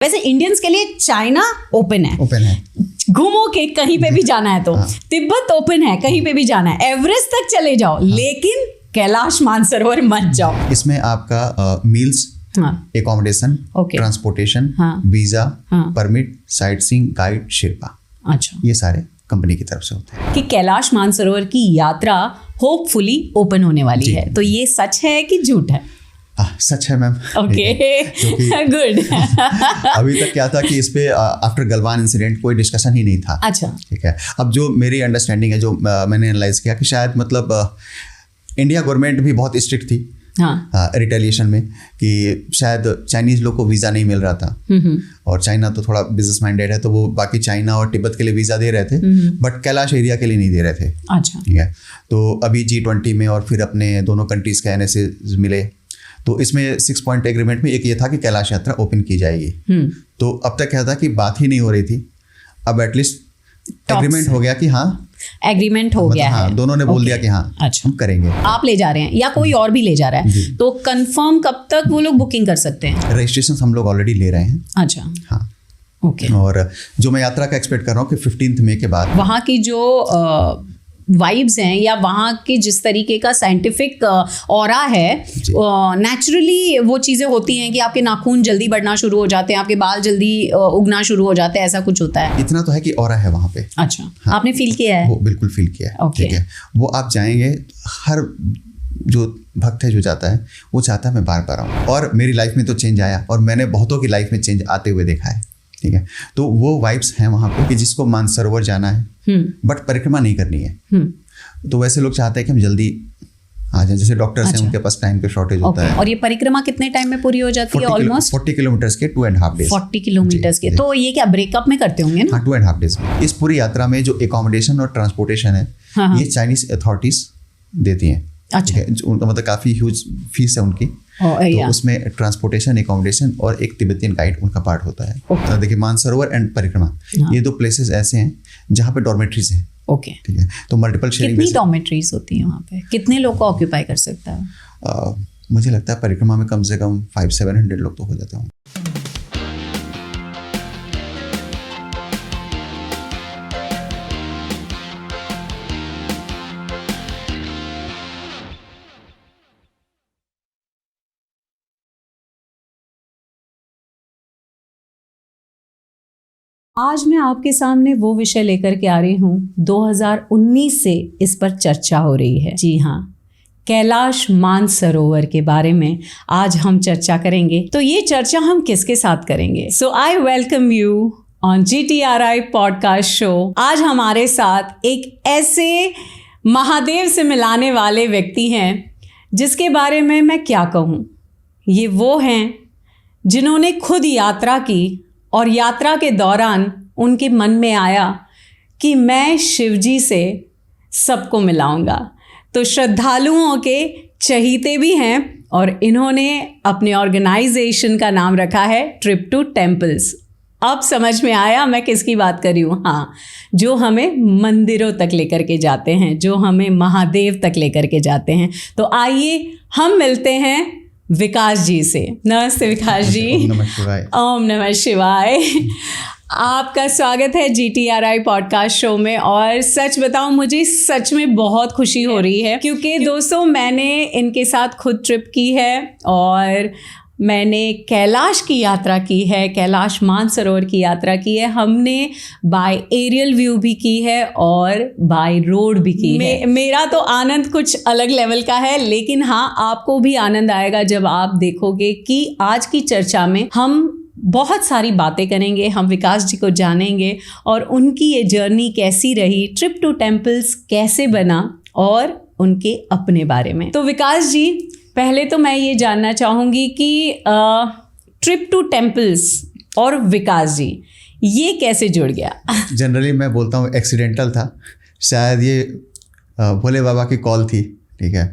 वैसे इंडियंस के लिए चाइना ओपन है, घूमो के कहीं पे भी जाना है तो तिब्बत ओपन है, कहीं पे भी जाना है, एवरेस्ट तक चले जाओ, लेकिन कैलाश मानसरोवर मत जाओ। इसमें आपका meals, accommodation, transportation, visa, permit, sight seeing, guide, Sherpa, अच्छा, ये सारे कंपनी की तरफ से होते हैं। कि कैलाश मानसरोवर की यात्रा होपफुली ओपन होने वाली है, तो ये सच है कि झूठ है? सच है मैम। Okay, good. अभी तक क्या था कि इस पे आफ्टर गलवान इंसिडेंट कोई डिस्कशन ही नहीं था। अच्छा, ठीक है। अब जो मेरी अंडरस्टैंडिंग है, जो मैंने एनालाइज किया कि शायद मतलब इंडिया गवर्नमेंट भी बहुत स्ट्रिक्ट थी रिटेलिएशन में, कि शायद चाइनीज लोग को वीज़ा नहीं मिल रहा था, और चाइना तो थोड़ा बिजनेस माइंडेड है, तो वो बाकी चाइना और तिब्बत के लिए वीज़ा दे रहे थे, बट कैलाश एरिया के लिए नहीं दे रहे थे। अच्छा, ठीक है। तो अभी G20 में और फिर अपने दोनों कंट्रीज़ के NSA मिले, तो इसमें 6 पॉइंट एग्रीमेंट में एक ये था कि कैलाश यात्रा ओपन की जाएगी। तो अब तक क्या था कि बात ही नहीं हो रही थी, अब एटलीस्ट एग्रीमेंट हो गया कि हाँ, एग्रीमेंट हो गया है, दोनों ने बोल दिया कि हाँ, अच्छा, हम करेंगे। आप ले जा रहे हैं या कोई और भी ले जा रहा है, तो कंफर्म कब तक वो लोग बुकिंग कर सकते हैं? रजिस्ट्रेशन हम लोग ऑलरेडी ले रहे हैं। अच्छा, हाँ, ओके। और जो मैं यात्रा का एक्सपेक्ट कर रहा हूँ कि 15 मई के बाद वहाँ की जो वाइब्स हैं या वहाँ की जिस तरीके का साइंटिफिक ऑरा है, नेचुरली वो चीज़ें होती हैं कि आपके नाखून जल्दी बढ़ना शुरू हो जाते हैं, आपके बाल जल्दी उगना शुरू हो जाते हैं, ऐसा कुछ होता है? इतना तो है कि ऑरा है वहाँ पे। अच्छा, हाँ, आपने फील किया है? वो बिल्कुल फील किया है। ठीक है। वो आप जाएंगे, हर जो भक्त है जो जाता है वो चाहता है मैं बार बार आऊँ, और मेरी लाइफ में तो चेंज आया, और मैंने बहुतों की लाइफ में चेंज आते हुए देखा है। ठीक है। तो वो वाइब्स हैं वहाँ पे कि जिसको मानसरोवर जाना है बट परिक्रमा नहीं करनी है, तो वैसे लोग चाहते हैं कि हम जल्दी आ जाएं, जैसे डॉक्टर्स हैं, उनके पास टाइम का शॉर्टेज होता है। और ये परिक्रमा कितने टाइम में पूरी हो जाती है? ऑलमोस्ट 40 किलोमीटर्स के 2.5 डेज। 40 किलोमीटर्स के, तो ये क्या ब्रेकअप में करते होंगे ना? हाँ, 2.5 डेज में। इस पूरी यात्रा में जो एकोमोडेशन और ट्रांसपोर्टेशन है, ये चाइनीज अथॉरिटीज देती हैं। अच्छा, उनका मतलब काफ़ी ह्यूज फीस है उनकी, तो उसमें ट्रांसपोर्टेशन, एकोमोडेशन और एक तिब्बतियन गाइड उनका पार्ट होता है। तो देखिए, मानसरोवर एंड परिक्रमा, ये दो प्लेसेस ऐसे हैं जहाँ पे डॉर्मेट्रीज हैं। ओके, ठीक है। तो मल्टीपल शेयरिंग। कितनी डॉर्मेट्रीज होती हैं वहाँ पे? कितने लोग को ऑक्यूपाई कर सकता है? मुझे लगता है परिक्रमा में कम से कम 500-700 लोग तो हो जाते होंगे। आज मैं आपके सामने वो विषय लेकर के आ रही हूँ, 2019 से इस पर चर्चा हो रही है। जी हाँ, कैलाश मानसरोवर के बारे में आज हम चर्चा करेंगे। तो ये चर्चा हम किसके साथ करेंगे? So I welcome you on GTRI podcast show. आज हमारे साथ एक ऐसे महादेव से मिलाने वाले व्यक्ति हैं जिसके बारे में मैं क्या कहूँ। ये वो हैं जिन्होंने खुद यात्रा की, और यात्रा के दौरान उनके मन में आया कि मैं शिवजी से सबको मिलाऊंगा। तो श्रद्धालुओं के चहीते भी हैं, और इन्होंने अपने ऑर्गेनाइजेशन का नाम रखा है ट्रिप टू टेम्पल्स। अब समझ में आया मैं किसकी बात कर रही हूँ। हाँ, जो हमें मंदिरों तक लेकर के जाते हैं, जो हमें महादेव तक लेकर के जाते हैं। तो आइए हम मिलते हैं विकास जी से। नमस्ते विकास जी। ओम नमः शिवाय। ओम नमः शिवाय। आपका स्वागत है GTRI पॉडकास्ट शो में। और सच बताऊं, मुझे सच में बहुत खुशी हो रही है, क्योंकि दोस्तों मैंने इनके साथ खुद ट्रिप की है, और मैंने कैलाश की यात्रा की है, कैलाश मानसरोवर की यात्रा की है। हमने बाय एरियल व्यू भी की है और बाय रोड भी की है। मेरा तो आनंद कुछ अलग लेवल का है, लेकिन हाँ, आपको भी आनंद आएगा जब आप देखोगे कि आज की चर्चा में हम बहुत सारी बातें करेंगे। हम विकास जी को जानेंगे और उनकी ये जर्नी कैसी रही, ट्रिप टू टेम्पल्स कैसे बना, और उनके अपने बारे में। तो विकास जी, पहले तो मैं ये जानना चाहूँगी कि ट्रिप टू टेम्पल्स और विकास जी, ये कैसे जुड़ गया? जनरली मैं बोलता हूँ एक्सीडेंटल था, शायद ये भोले बाबा की कॉल थी। ठीक है।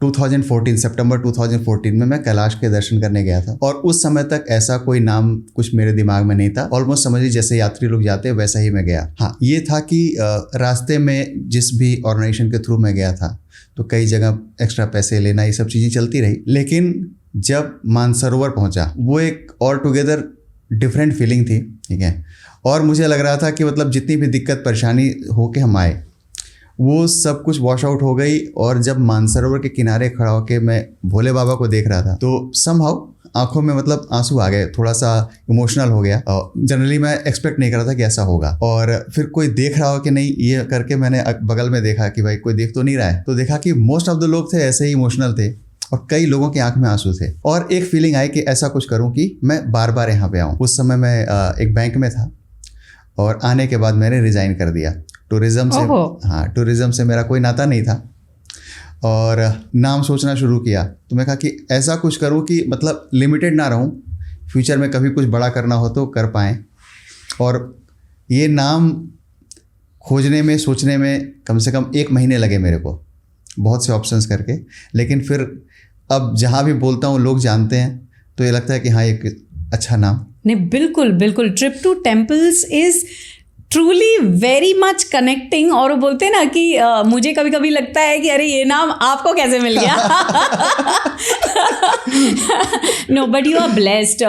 2014 सितंबर 2014 में मैं कैलाश के दर्शन करने गया था, और उस समय तक ऐसा कोई नाम कुछ मेरे दिमाग में नहीं था। ऑलमोस्ट समझिए जैसे यात्री लोग जाते हैं वैसा ही मैं गया। हाँ, ये था कि रास्ते में जिस भी ऑर्गेनाइजेशन के थ्रू मैं गया था, तो कई जगह एक्स्ट्रा पैसे लेना, ये सब चीज़ें चलती रही। लेकिन जब मानसरोवर पहुंचा, वो एक ऑल टुगेदर डिफरेंट फीलिंग थी, ठीक है। और मुझे लग रहा था कि मतलब जितनी भी दिक्कत परेशानी हो के हम आए वो सब कुछ वॉश आउट हो गई। और जब मानसरोवर के किनारे खड़ा होकर मैं भोले बाबा को देख रहा था तो समहाउ आंखों में मतलब आंसू आ गए, थोड़ा सा इमोशनल हो गया। जनरली मैं एक्सपेक्ट नहीं कर रहा था कि ऐसा होगा। और फिर कोई देख रहा हो कि नहीं, ये करके मैंने बगल में देखा कि भाई कोई देख तो नहीं रहा है, तो देखा कि मोस्ट ऑफ द लोग थे ऐसे ही इमोशनल थे और कई लोगों की आंख में आंसू थे। और एक फीलिंग आई कि ऐसा कुछ करूं कि मैं बार बार यहाँ पे आऊँ। उस समय मैं एक बैंक में था और आने के बाद मैंने रिज़ाइन कर दिया टूरिज़्म से। हाँ, टूरिज़्म से मेरा कोई नाता नहीं था और नाम सोचना शुरू किया। तो मैं कहा कि ऐसा कुछ करूं कि मतलब लिमिटेड ना रहूं, फ्यूचर में कभी कुछ बड़ा करना हो तो कर पाएँ। और ये नाम खोजने में, सोचने में कम से कम 1 महीने लगे मेरे को, बहुत से ऑप्शंस करके। लेकिन फिर अब जहाँ भी बोलता हूँ लोग जानते हैं तो ये लगता है कि हाँ, एक अच्छा नाम। नहीं, बिल्कुल बिल्कुल, trip to temples is truly very much connecting. और वो बोलते हैं ना कि मुझे कभी कभी लगता है कि अरे ये नाम आपको कैसे मिल गया। No, but you are blessed.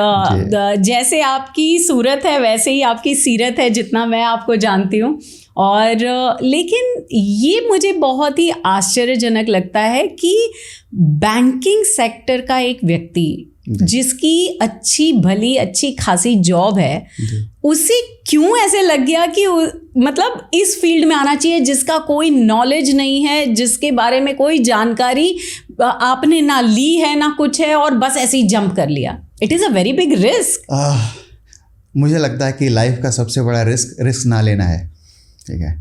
जैसे आपकी सूरत है वैसे ही आपकी सीरत है, जितना मैं आपको जानती हूँ। और लेकिन ये मुझे बहुत ही आश्चर्यजनक लगता है कि बैंकिंग सेक्टर का एक व्यक्ति जिसकी अच्छी खासी जॉब है, उसे क्यों ऐसे लग गया कि मतलब इस फील्ड में आना चाहिए, जिसका कोई नॉलेज नहीं है, जिसके बारे में कोई जानकारी आपने ना ली है ना कुछ है, और बस ऐसे ही जंप कर लिया। It is a very big risk. मुझे लगता है कि लाइफ का सबसे बड़ा रिस्क ना लेना है, ठीक है।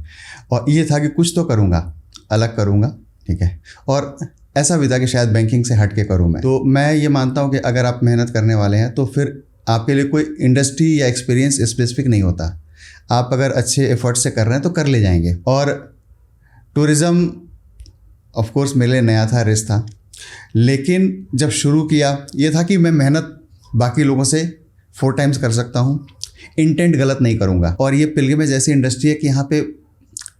और ये था कि कुछ तो करूँगा, अलग करूँगा, ठीक है। और ऐसा भी था कि शायद बैंकिंग से हट के करूँ मैं। तो मैं ये मानता हूँ कि अगर आप मेहनत करने वाले हैं तो फिर आपके लिए कोई इंडस्ट्री या एक्सपीरियंस स्पेसिफिक नहीं होता। आप अगर अच्छे एफर्ट से कर रहे हैं तो कर ले जाएंगे। और टूरिज़्म ऑफ कोर्स मेरे लिए नया था, रिस्क था। लेकिन जब शुरू किया ये था कि मैं मेहनत बाकी लोगों से 4 टाइम्स कर सकता हूँ, इंटेंट गलत नहीं करूँगा। और ये पिलग्रिमेज ऐसी इंडस्ट्री है कि यहाँ पे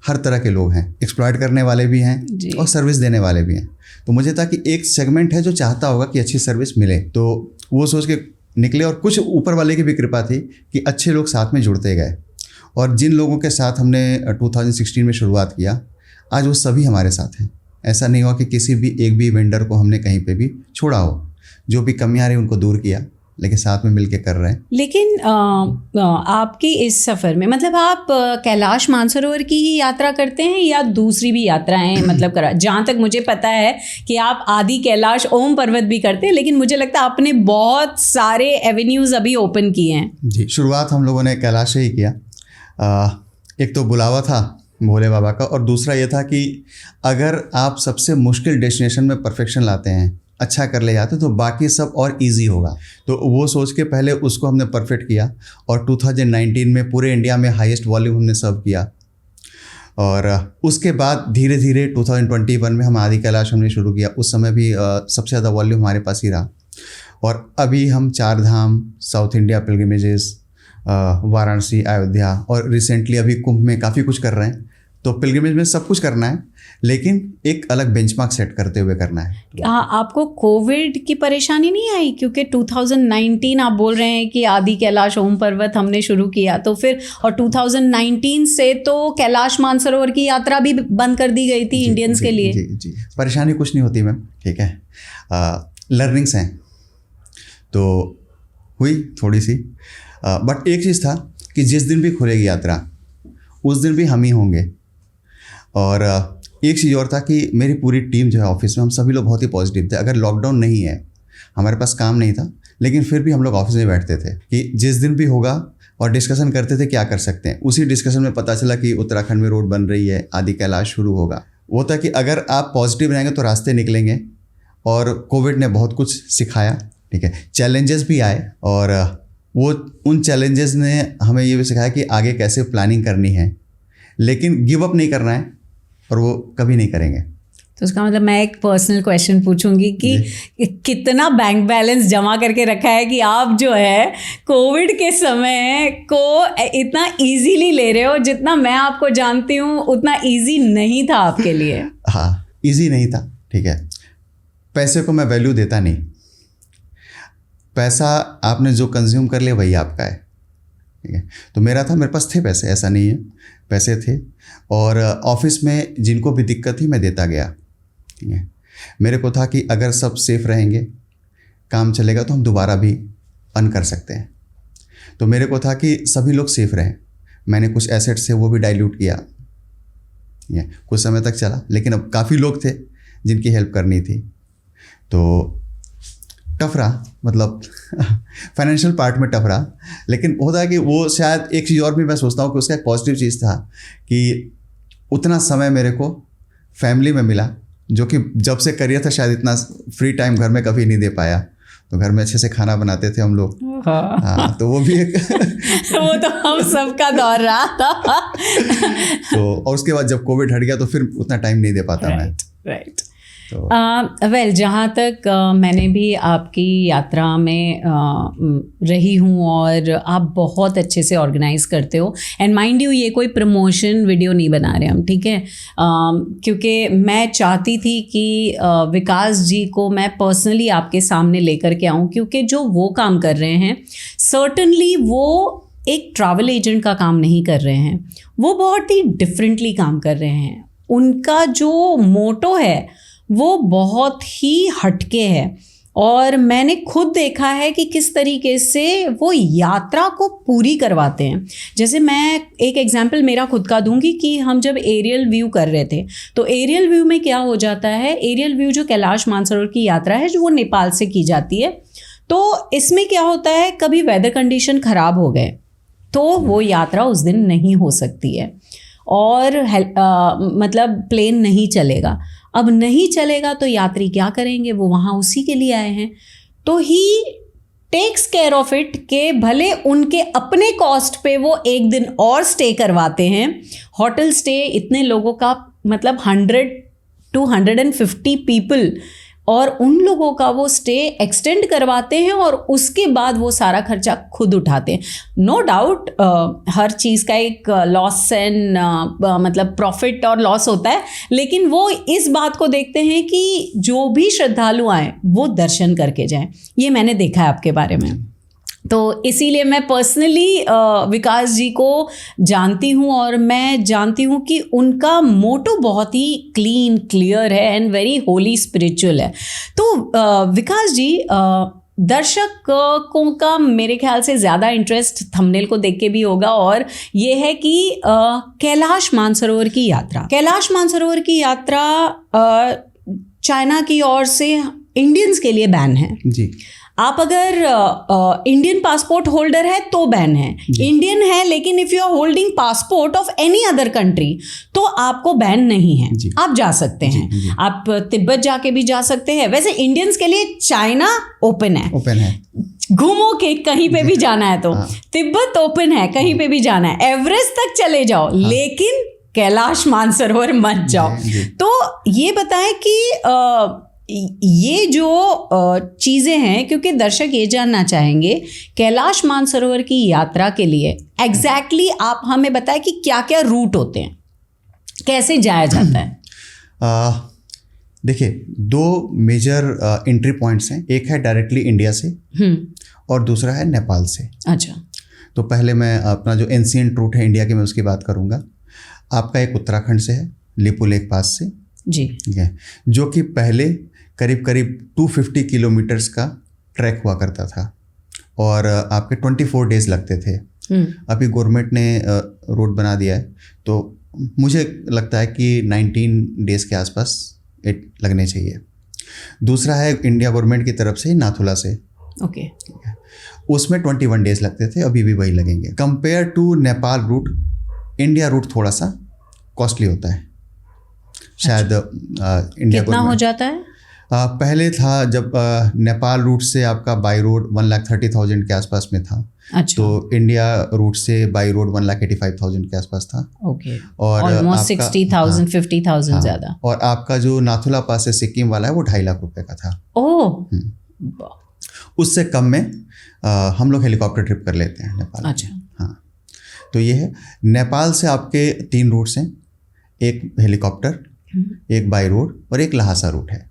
हर तरह के लोग हैं, एक्सप्लॉइट करने वाले भी हैं और सर्विस देने वाले भी हैं। तो मुझे था कि एक सेगमेंट है जो चाहता होगा कि अच्छी सर्विस मिले, तो वो सोच के निकले। और कुछ ऊपर वाले की भी कृपा थी कि अच्छे लोग साथ में जुड़ते गए। और जिन लोगों के साथ हमने 2016 में शुरुआत किया, आज वो सभी हमारे साथ हैं। ऐसा नहीं हुआ कि किसी भी एक भी वेंडर को हमने कहीं पे भी छोड़ा हो। जो भी कमियां रही उनको दूर किया, लेकिन साथ में मिलके कर रहे हैं। लेकिन आपकी इस सफ़र में मतलब आप कैलाश मानसरोवर की ही यात्रा करते हैं या दूसरी भी यात्राएं मतलब करा? जहाँ तक मुझे पता है कि आप आदि कैलाश ओम पर्वत भी करते हैं, लेकिन मुझे लगता है आपने बहुत सारे एवेन्यूज़ अभी ओपन किए हैं। जी, शुरुआत हम लोगों ने कैलाश से ही किया। एक तो बुलावा था भोले बाबा का, और दूसरा ये था कि अगर आप सबसे मुश्किल डेस्टिनेशन में परफेक्शन लाते हैं, अच्छा कर ले जाते तो बाकी सब और इजी होगा। तो वो सोच के पहले उसको हमने परफेक्ट किया। और 2019 में पूरे इंडिया में हाईएस्ट वॉल्यूम हमने सर्व किया। और उसके बाद धीरे धीरे 2021 में हम आदि कैलाश हमने शुरू किया। उस समय भी सबसे ज़्यादा वॉल्यूम हमारे पास ही रहा। और अभी हम 4 धाम, साउथ इंडिया पिलग्रिमेजेस, वाराणसी, अयोध्या, और रिसेंटली अभी कुंभ में काफ़ी कुछ कर रहे हैं। तो पिलग्रिमेज में सब कुछ करना है, लेकिन एक अलग बेंचमार्क सेट करते हुए करना है। आपको कोविड की परेशानी नहीं आई? क्योंकि 2019 आप बोल रहे हैं कि आदि कैलाश ओम पर्वत हमने शुरू किया, तो फिर और 2019 से तो कैलाश मानसरोवर की यात्रा भी बंद कर दी गई थी इंडियंस के लिए। जी जी, परेशानी कुछ नहीं होती मैम, ठीक है। लर्निंग्स हैं तो हुई थोड़ी सी, बट एक चीज़ था कि जिस दिन भी खुलेगी यात्रा उस दिन भी हम ही होंगे। और एक चीज़ और था कि मेरी पूरी टीम जो है ऑफिस में, हम सभी लोग बहुत ही पॉजिटिव थे। अगर लॉकडाउन नहीं है, हमारे पास काम नहीं था, लेकिन फिर भी हम लोग ऑफिस में बैठते थे कि जिस दिन भी होगा, और डिस्कशन करते थे क्या कर सकते हैं। उसी डिस्कशन में पता चला कि उत्तराखंड में रोड बन रही है, आदि कैलाश शुरू होगा। वो था कि अगर आप पॉजिटिव रहेंगे तो रास्ते निकलेंगे। और कोविड ने बहुत कुछ सिखाया, ठीक है। चैलेंजेस भी आए, और वो उन चैलेंजेस ने हमें ये भी सिखाया कि आगे कैसे प्लानिंग करनी है, लेकिन गिव अप नहीं करना है, और वो कभी नहीं करेंगे। तो उसका मतलब मैं एक पर्सनल क्वेश्चन पूछूंगी कि कितना बैंक बैलेंस जमा करके रखा है कि आप जो है कोविड के समय को इतना इजीली ले रहे हो? जितना मैं आपको जानती हूँ उतना इजी नहीं था आपके लिए। हाँ, इजी नहीं था, ठीक है। पैसे को मैं वैल्यू देता नहीं। पैसा आपने जो कंज्यूम कर लिया वही आपका है, ठीक है। तो मेरा था, मेरे पास थे पैसे, ऐसा नहीं है, पैसे थे, और ऑफिस में जिनको भी दिक्कत थी मैं देता गया, ठीक है। मेरे को था कि अगर सब सेफ रहेंगे, काम चलेगा, तो हम दोबारा भी अर्न कर सकते हैं। तो मेरे को था कि सभी लोग सेफ रहें। मैंने कुछ एसेट्स थे वो भी डाइल्यूट किया, कुछ समय तक चला, लेकिन अब काफ़ी लोग थे जिनकी हेल्प करनी थी, तो टफ रहा, मतलब फाइनेंशियल पार्ट में टफ रहा। लेकिन होता है कि वो शायद एक चीज़ और भी मैं सोचता हूँ कि उसका एक पॉजिटिव चीज़ था कि उतना समय मेरे को फैमिली में मिला, जो कि जब से करियर था शायद इतना फ्री टाइम घर में कभी नहीं दे पाया। तो घर में अच्छे से खाना बनाते थे हम लोग, हाँ, तो वो भी एक वो तो हम सबका दौर रहा था। तो और उसके बाद जब कोविड हट गया तो फिर उतना टाइम नहीं दे पाता मैं। राइट। वेल, जहाँ तक मैंने भी आपकी यात्रा में रही हूँ और आप बहुत अच्छे से ऑर्गेनाइज करते हो, एंड माइंड यू ये कोई प्रमोशन वीडियो नहीं बना रहे हम, ठीक है, क्योंकि मैं चाहती थी कि विकास जी को मैं पर्सनली आपके सामने लेकर के आऊँ, क्योंकि जो वो काम कर रहे हैं, सर्टनली वो एक ट्रैवल एजेंट का काम नहीं कर रहे हैं, वो बहुत ही डिफरेंटली काम कर रहे हैं। उनका जो मोटो है वो बहुत ही हटके है, और मैंने खुद देखा है कि किस तरीके से वो यात्रा को पूरी करवाते हैं। जैसे मैं एक एग्जांपल मेरा खुद का दूंगी कि हम जब एरियल व्यू कर रहे थे, तो एरियल व्यू में क्या हो जाता है, एरियल व्यू जो कैलाश मानसरोवर की यात्रा है जो वो नेपाल से की जाती है, तो इसमें क्या होता है, कभी वेदर कंडीशन ख़राब हो गए तो वो यात्रा उस दिन नहीं हो सकती है, और मतलब प्लेन नहीं चलेगा। अब नहीं चलेगा तो यात्री क्या करेंगे, वो वहाँ उसी के लिए आए हैं, तो ही टेक्स केयर ऑफ इट के भले उनके अपने कॉस्ट पे वो एक दिन और स्टे करवाते हैं। होटल स्टे इतने लोगों का, मतलब 100 to 150 पीपल, और उन लोगों का वो स्टे एक्सटेंड करवाते हैं और उसके बाद वो सारा खर्चा खुद उठाते हैं। नो डाउट हर चीज़ का एक लॉस एंड मतलब प्रॉफिट और लॉस होता है, लेकिन वो इस बात को देखते हैं कि जो भी श्रद्धालु आए वो दर्शन करके जाएं। ये मैंने देखा है आपके बारे में, तो इसीलिए मैं पर्सनली विकास जी को जानती हूँ, और मैं जानती हूँ कि उनका मोटो बहुत ही क्लीन, क्लियर है एंड वेरी होली स्पिरिचुअल है। तो विकास जी, दर्शकों का मेरे ख्याल से ज़्यादा इंटरेस्ट थंबनेल को देख के भी होगा, और ये है कि कैलाश मानसरोवर की यात्रा, कैलाश मानसरोवर की यात्रा चाइना की ओर से इंडियंस के लिए बैन है जी। आप अगर इंडियन पासपोर्ट होल्डर है तो बैन है, इंडियन है लेकिन if you are holding passport of any other country तो आपको बैन नहीं है, आप जा सकते हैं। आप तिब्बत जाके भी जा सकते हैं। वैसे इंडियंस के लिए चाइना ओपन है, घूमो के कहीं पे भी जाना है तो तिब्बत ओपन है, कहीं पे भी जाना है, एवरेस्ट तक चले जाओ, लेकिन कैलाश मानसरोवर मत जाओ। तो ये बताएं कि ये जो चीज़ें हैं, क्योंकि दर्शक ये जानना चाहेंगे कैलाश मानसरोवर की यात्रा के लिए एग्जैक्टली आप हमें बताएं कि क्या क्या रूट होते हैं, कैसे जाया जाता है। देखिए, दो मेजर एंट्री पॉइंट्स हैं, एक है डायरेक्टली इंडिया से और दूसरा है नेपाल से। अच्छा, तो पहले मैं अपना जो एंशिएंट रूट है इंडिया के, मैं उसकी बात करूँगा। आपका एक उत्तराखंड से है, लिपू लेक पास से जी, ठीक है, जो कि पहले करीब 250 किलोमीटर्स का ट्रैक हुआ करता था और आपके 24 डेज लगते थे। अभी गवर्नमेंट ने रोड बना दिया है, तो मुझे लगता है कि 19 डेज के आसपास लगने चाहिए। दूसरा है इंडिया गवर्नमेंट की तरफ से नाथुला से, ओके, उसमें 21 डेज लगते थे, अभी भी वही लगेंगे। Compare to Nepal route, India route थोड़ा सा कॉस्टली होता है शायद। इंडिया कितना हो जाता है? पहले था जब नेपाल रूट से आपका बाई रोड 1,30,000 के आसपास में था। अच्छा। तो इंडिया रूट से बाई रोड 1,85,000 के आसपास था। ओके, और ऑलमोस्ट 60,000 50,000 ज़्यादा। और आपका जो नाथुला पास से सिक्किम वाला है वो 2.5 लाख रुपए का था। ओह, उससे कम में हम लोग हेलीकॉप्टर ट्रिप कर लेते हैं नेपाल। अच्छा, हाँ, तो ये है। नेपाल से आपके 3 रूट्स हैं, एक हेलीकॉप्टर, एक बाई रोड और एक लहासा रूट है।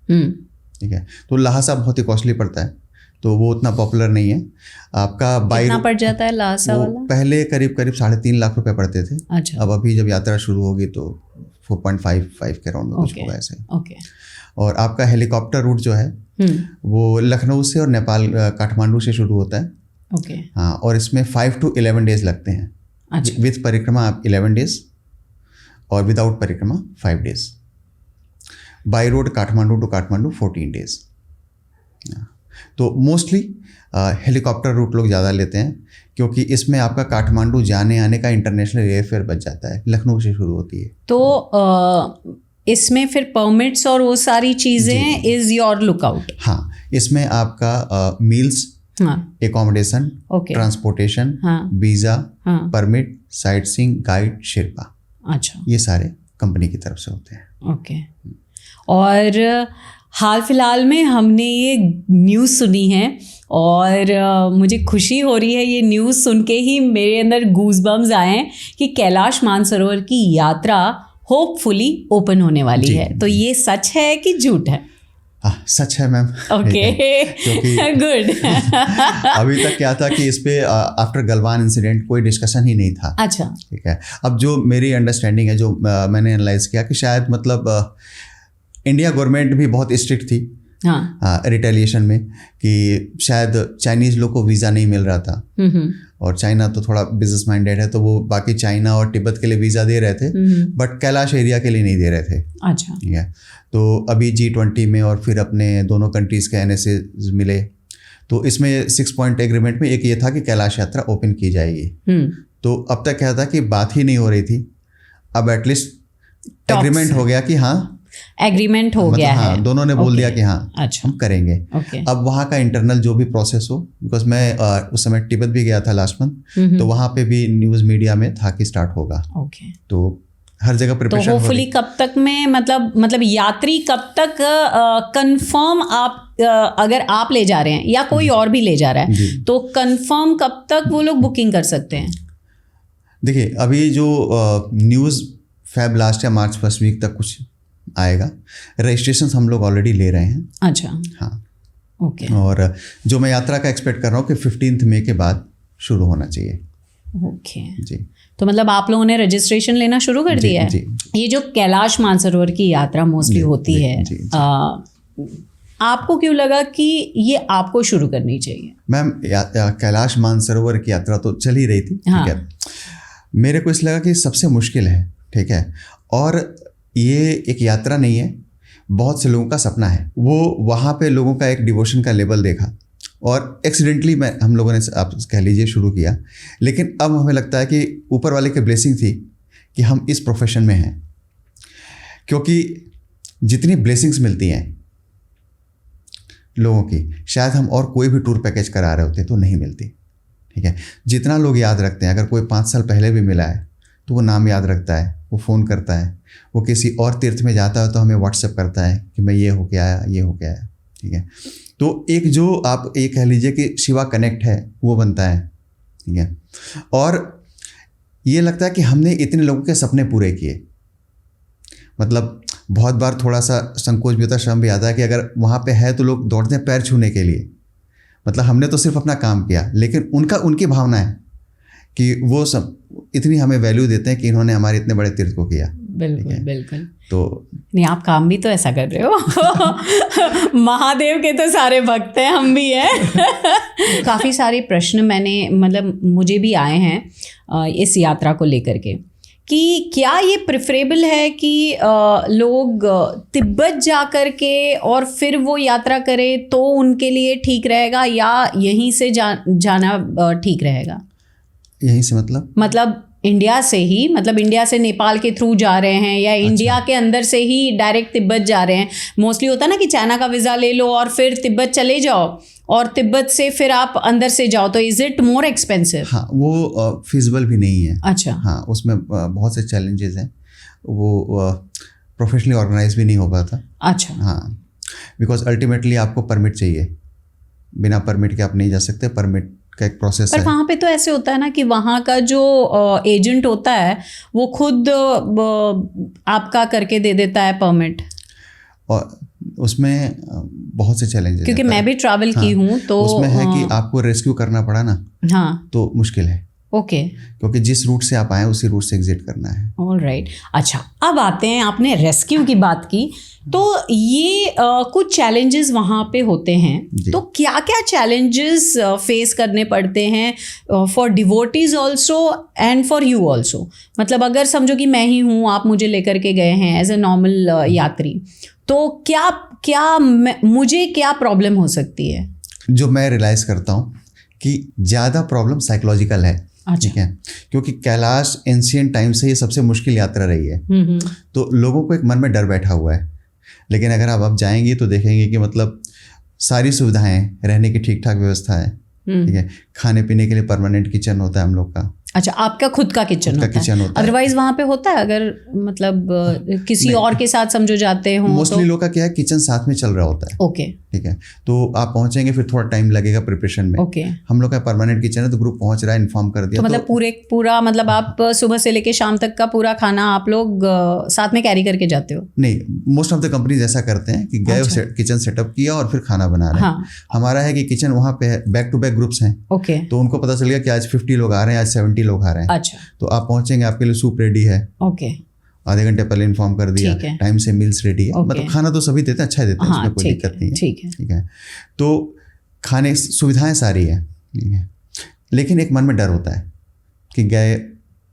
ठीक है, तो लहासा बहुत ही कॉस्टली पड़ता है, तो वो उतना पॉपुलर नहीं है। आपका बाई कितना पड़ जाता है लासा वो वाला? पहले करीब 3.5 लाख रुपए पड़ते थे। अच्छा। अब अभी जब यात्रा शुरू होगी तो 4.55 के राउंड में कुछ ओके, होगा ऐसे। ओके। और आपका हेलीकॉप्टर रूट जो है वो लखनऊ से और नेपाल काठमांडू से शुरू होता है। ओके। हाँ, और इसमें 5 to 11 डेज लगते हैं। अच्छा। विथ परिक्रमा आप 11 डेज और without parikrama 5 days. By road Kathmandu to Kathmandu 14 days. तो मोस्टली हेलीकॉप्टर रूट लोग ज़्यादा लेते हैं क्योंकि इसमें आपका काठमांडू जाने आने का इंटरनेशनल एयरफेयर बच जाता है। लखनऊ से शुरू होती है। तो इसमें फिर परमिट्स और वो सारी चीज़ें इज़ योर लुकआउट? हाँ, इसमें आपका मील्स, हाँ, एकोमोडेशन, ओके, ट्रांसपोर्टेशन, हाँ, वीज़ा, हाँ, permit, sight seeing, guide, Sherpa, अच्छा, ये सारे कंपनी की तरफ से होते हैं। ओके। और हाल फिलहाल में हमने ये न्यूज़ सुनी है और मुझे खुशी हो रही है ये न्यूज़ सुन के ही मेरे अंदर गूज़बम्स आए हैं कि कैलाश मानसरोवर की यात्रा होपफुली ओपन होने वाली है। तो ये सच है कि झूठ है? हाँ, सच है मैम। ओके, क्योंकि गुड। अभी तक क्या था कि इस पे आफ्टर गलवान इंसिडेंट कोई डिस्कशन ही नहीं था। अच्छा, ठीक है। अब जो मेरी अंडरस्टैंडिंग है, जो मैंने एनालाइज किया कि शायद मतलब इंडिया गवर्नमेंट भी बहुत स्ट्रिक्ट थी हाँ, रिटेलिएशन में, कि शायद चाइनीज़ लोग को वीज़ा नहीं मिल रहा था और चाइना तो थोड़ा बिजनेस माइंडेड है, तो वो बाकी चाइना और तिब्बत के लिए वीज़ा दे रहे थे बट कैलाश एरिया के लिए नहीं दे रहे थे। अच्छा, ठीक है। तो अभी G20 में और फिर अपने दोनों कंट्रीज़ के NSA मिले, तो इसमें 6 पॉइंट एग्रीमेंट में एक ये था कि कैलाश यात्रा ओपन की जाएगी। तो अब तक क्या था कि बात ही नहीं हो रही थी, अब एटलीस्ट एग्रीमेंट हो गया कि हाँ, एग्रीमेंट हो गया हाँ, है। दोनों ने बोल दिया कि हाँ, अच्छा, हम करेंगे। ओके, अब वहाँ का इंटरनल जो भी प्रोसेस हो, बिकॉज मैं उस समय तिब्बत भी गया था लास्ट मंथ, तो वहाँ पे भी न्यूज़ मीडिया में था कि स्टार्ट होगा। ओके। तो हर जगह तो प्रिपरेशन होपफुली कब तक में मतलब यात्री कब तक कंफर्म आप अगर आप ले जा रहे हैं या कोई और भी ले जा रहा है तो कंफर्म कब तक वो लोग बुकिंग कर सकते हैं? देखिए, अभी जो न्यूज़ फेब लास्ट या मार्च फर्स्ट वीक तक कुछ आएगा। रजिस्ट्रेशन हम लोग ऑलरेडी ले रहे हैं। अच्छा, हाँ, ओके, और जो मैं यात्रा का एक्सपेक्ट कर रहा हूँ कि 15 मई के बाद शुरू होना चाहिए। ओके जी, तो मतलब आप लोगों ने रजिस्ट्रेशन लेना शुरू कर दिया है? जी। ये जो कैलाश मानसरोवर की यात्रा मोस्टली होती जी, है, जी, आपको क्यों लगा कि ये आपको शुरू करनी चाहिए? मैम, कैलाश मानसरोवर की यात्रा तो चल ही रही थी। हाँ। ठीक है। मेरे को इस लगा कि सबसे मुश्किल है। ठीक है। और ये एक यात्रा नहीं है, बहुत से लोगों का सपना है। वो वहाँ पे लोगों का एक डिवोशन का लेवल देखा और एक्सीडेंटली हम लोगों ने, आप कह लीजिए, शुरू किया। लेकिन अब हमें लगता है कि ऊपर वाले की ब्लेसिंग थी कि हम इस प्रोफेशन में हैं, क्योंकि जितनी ब्लेसिंग्स मिलती हैं लोगों की, शायद हम और कोई भी टूर पैकेज करा रहे होते तो नहीं मिलती। ठीक है। जितना लोग याद रखते हैं, अगर कोई 5 साल पहले भी मिला है तो वो नाम याद रखता है, वो फ़ोन करता है, वो किसी और तीर्थ में जाता है तो हमें व्हाट्सएप करता है कि मैं ये होके आया, ये होके आया। ठीक है। तो एक जो आप ये कह लीजिए कि शिवा कनेक्ट है, वो बनता है। ठीक है। और ये लगता है कि हमने इतने लोगों के सपने पूरे किए। मतलब बहुत बार थोड़ा सा संकोच भी होता है, शर्म भी आता है कि अगर वहाँ पे है तो लोग दौड़ते हैं पैर छूने के लिए। मतलब हमने तो सिर्फ अपना काम किया, लेकिन उनकी भावना है कि वो सब इतनी हमें वैल्यू देते हैं कि इन्होंने हमारे इतने बड़े तीर्थ को किया। बिल्कुल बिल्कुल। तो नहीं, आप काम भी तो ऐसा कर रहे हो। महादेव के तो सारे भक्त हैं, हम भी हैं। काफ़ी सारे प्रश्न मतलब मुझे भी आए हैं इस यात्रा को लेकर के कि क्या ये प्रेफरेबल है कि लोग तिब्बत जा कर के और फिर वो यात्रा करें तो उनके लिए ठीक रहेगा, या यहीं से जाना ठीक रहेगा? यहीं से मतलब इंडिया से ही, मतलब इंडिया से नेपाल के थ्रू जा रहे हैं या इंडिया के अंदर से ही डायरेक्ट तिब्बत जा रहे हैं? मोस्टली होता है ना कि चाइना का वीज़ा ले लो और फिर तिब्बत चले जाओ और तिब्बत से फिर आप अंदर से जाओ, तो इज़ इट मोर एक्सपेंसिव? हाँ, वो फिजिबल भी नहीं है। अच्छा। हाँ, उसमें बहुत से चैलेंजेस हैं, वो प्रोफेशनली ऑर्गेनाइज भी नहीं हो पाता। अच्छा। हाँ, बिकॉज अल्टीमेटली आपको परमिट चाहिए, बिना परमिट के आप नहीं जा सकते। परमिट का एक प्रोसेस है। पर वहाँ पे तो ऐसे होता है ना कि वहाँ का जो एजेंट होता है वो खुद आपका करके दे देता है परमिट। और उसमें बहुत से चैलेंजेस, क्योंकि मैं भी ट्रैवल की हूँ तो उसमें है कि आपको रेस्क्यू करना पड़ा ना, हाँ तो मुश्किल है। ओके, क्योंकि जिस रूट से आप आए उसी रूट से एग्जिट करना है। ऑलराइट। अच्छा, अब आते हैं, आपने रेस्क्यू की बात की, तो ये कुछ चैलेंजेस वहाँ पे होते हैं, तो क्या क्या चैलेंजेस फेस करने पड़ते हैं for devotees also and for you also? मतलब अगर समझो कि मैं ही हूँ, आप मुझे लेकर के गए हैं एज ए नॉर्मल यात्री, तो मुझे क्या प्रॉब्लम हो सकती है? जो मैं रियलाइज़ करता हूँ कि ज़्यादा प्रॉब्लम साइकोलॉजिकल है। ठीक है, क्योंकि कैलाश एंशिएंट टाइम से ये सबसे मुश्किल यात्रा रही है, तो लोगों को एक मन में डर बैठा हुआ है। लेकिन अगर आप जाएंगी तो देखेंगे कि मतलब सारी सुविधाएं, रहने की ठीक ठाक व्यवस्था है, ठीक है, खाने पीने के लिए परमानेंट किचन होता है हम लोग का। अच्छा, आपका खुद का किचन होता है? अदरवाइज वहाँ पे होता है अगर मतलब किसी और के साथ समझो जाते हो? मोस्टली लोग का क्या है, किचन साथ में चल रहा होता है। ओके, ठीक है, तो आप पहुंचेंगे फिर थोड़ा टाइम लगेगा प्रिपरेशन में। ओके, हम लोग का परमानेंट किचन है, तो ग्रुप पहुंच रहा है, इन्फॉर्म कर दिया। तो मतलब पूरा मतलब आप सुबह से लेके शाम तक का पूरा खाना आप लोग साथ में कैरी करके जाते हो? नहीं, मोस्ट ऑफ द कंपनीज ऐसा करते हैं कि गए किचन सेटअप किया और फिर खाना बना रहे हैं। हमारा है कि किचन वहाँ पे है, बैक टू बैक ग्रुप्स हैं। ओके, तो उनको पता चल गया कि आज 50 लोग आ रहे हैं, आज 70 लोग आ रहे हैं। अच्छा, तो आप पहुंचेंगे, आपके लिए सूप रेडी है। ओके, आधे घंटे पहले इन्फॉर्म कर दिया, टाइम से मील्स रेडी है। मतलब खाना तो सभी देते हैं, अच्छा देते हैं, उसमें कोई दिक्कत नहीं है। ठीक है, तो खाने सुविधाएं सारी है, ठीक है, लेकिन एक मन में डर होता है कि गए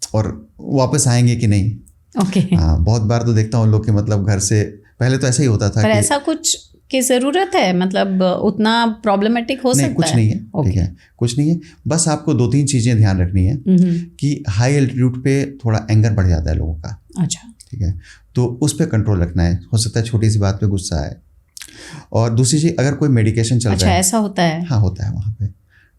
और वापस आएंगे कि नहीं। ओके, हाँ, बहुत बार तो देखता हूँ लोग कि मतलब घर से पहले तो ऐसा ही होता था। पर ऐसा कुछ की ज़रूरत है? मतलब उतना प्रॉब्लमेटिक हो सकता है? कुछ नहीं है। ठीक है, कुछ नहीं है, बस आपको 2-3 चीज़ें ध्यान रखनी है कि हाई एल्टीट्यूड पे थोड़ा एंगर बढ़ जाता है लोगों का। अच्छा, ठीक है, तो उस पर कंट्रोल रखना है। हो सकता है छोटी सी बात पे गुस्सा आए। और दूसरी चीज़, अगर कोई मेडिकेशन चल रहा है। ऐसा होता है? हाँ, होता है वहाँ पे।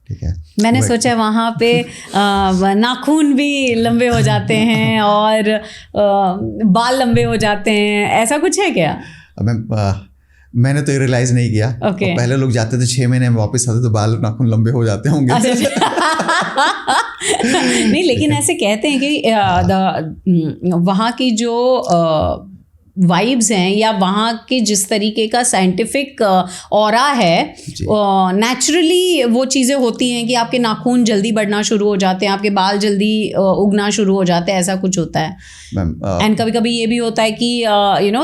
ठीक है, मैंने सोचा वहाँ पे नाखून भी लंबे हो जाते हैं और बाल लंबे हो जाते हैं, ऐसा कुछ है क्या? मैंने तो ये रियलाइज नहीं किया। Okay. पहले लोग जाते थे 6 महीने में वापस आते तो बाल नाखून लंबे हो जाते होंगे। नहीं, लेकिन ऐसे कहते हैं कि वहाँ की जो वाइब्स हैं या वहाँ के जिस तरीके का साइंटिफिक ऑरा है, नेचुरली वो चीज़ें होती हैं कि आपके नाखून जल्दी बढ़ना शुरू हो जाते हैं, आपके बाल जल्दी उगना शुरू हो जाते हैं, ऐसा कुछ होता है। एंड कभी कभी ये भी होता है कि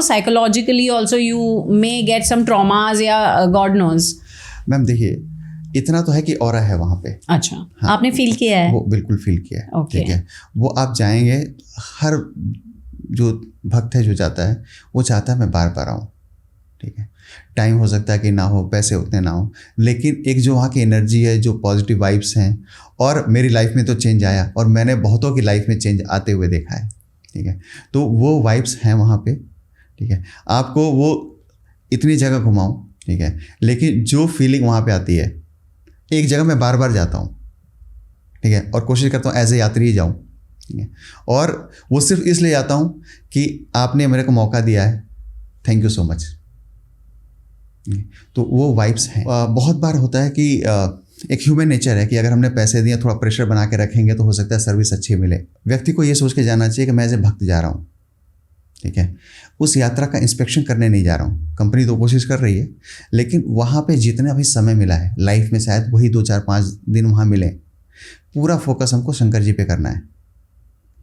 psychologically also you may get some traumas या गॉड नोज। मैम देखिए, इतना तो है कि ऑरा है वहाँ पे। अच्छा, हाँ, आपने फील किया है? वो बिल्कुल फील किया है। Okay. ठीक है, वो आप जाएंगे, हर जो भक्त है जो जाता है वो चाहता है मैं बार बार आऊँ। ठीक है, टाइम हो सकता है कि ना हो, पैसे उतने ना हो, लेकिन एक जो वहाँ की एनर्जी है, जो पॉजिटिव वाइब्स हैं, और मेरी लाइफ में तो चेंज आया और मैंने बहुतों की लाइफ में चेंज आते हुए देखा है। ठीक है, तो वो वाइब्स हैं वहाँ पे। ठीक है, आपको वो इतनी जगह घुमाऊँ, ठीक है, लेकिन जो फीलिंग वहाँ पे आती है, एक जगह मैं बार बार जाता हूँ। ठीक है, और कोशिश करता हूँ एज ए यात्री ही जाऊँ। ठीक है, और वो सिर्फ इसलिए जाता हूँ कि आपने मेरे को मौका दिया है, थैंक यू सो मच। तो वो वाइब्स हैं। बहुत बार होता है कि एक ह्यूमन नेचर है कि अगर हमने पैसे दिए, थोड़ा प्रेशर बना के रखेंगे तो हो सकता है सर्विस अच्छी मिले। व्यक्ति को ये सोच के जाना चाहिए कि मैं एज ए भक्त जा रहा हूँ। ठीक है, उस यात्रा का इंस्पेक्शन करने नहीं जा रहा हूँ। कंपनी तो कोशिश कर रही है, लेकिन वहाँ पे जितना अभी समय मिला है लाइफ में, शायद वही 2-4-5 दिन वहाँ मिले, पूरा फोकस हमको शंकर जी पे करना है।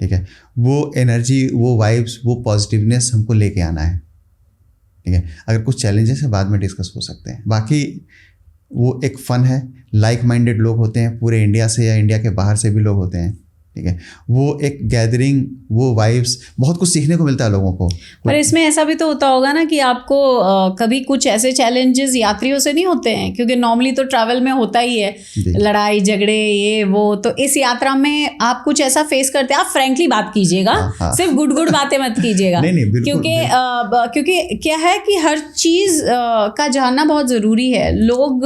ठीक है, वो एनर्जी, वो वाइब्स, वो पॉजिटिवनेस हमको लेके आना है। ठीक है, अगर कुछ चैलेंजेस है बाद में डिस्कस हो सकते हैं, बाकी वो एक फ़न है। लाइक माइंडेड लोग होते हैं, पूरे इंडिया से या इंडिया के बाहर से भी लोग होते हैं। ठीक है, वो एक गैदरिंग, वो वाइब्स, बहुत कुछ सीखने को मिलता है लोगों को। पर इसमें ऐसा भी तो होता होगा ना कि आपको कभी कुछ ऐसे चैलेंजेस यात्रियों से नहीं होते हैं? क्योंकि नॉर्मली तो ट्रैवल में होता ही है, लड़ाई झगड़े ये वो, तो इस यात्रा में आप कुछ ऐसा फेस करते हैं? आप फ्रैंकली बात कीजिएगा, सिर्फ गुड बातें मत कीजिएगा। क्योंकि क्या है कि हर चीज़ का जानना बहुत ज़रूरी है। लोग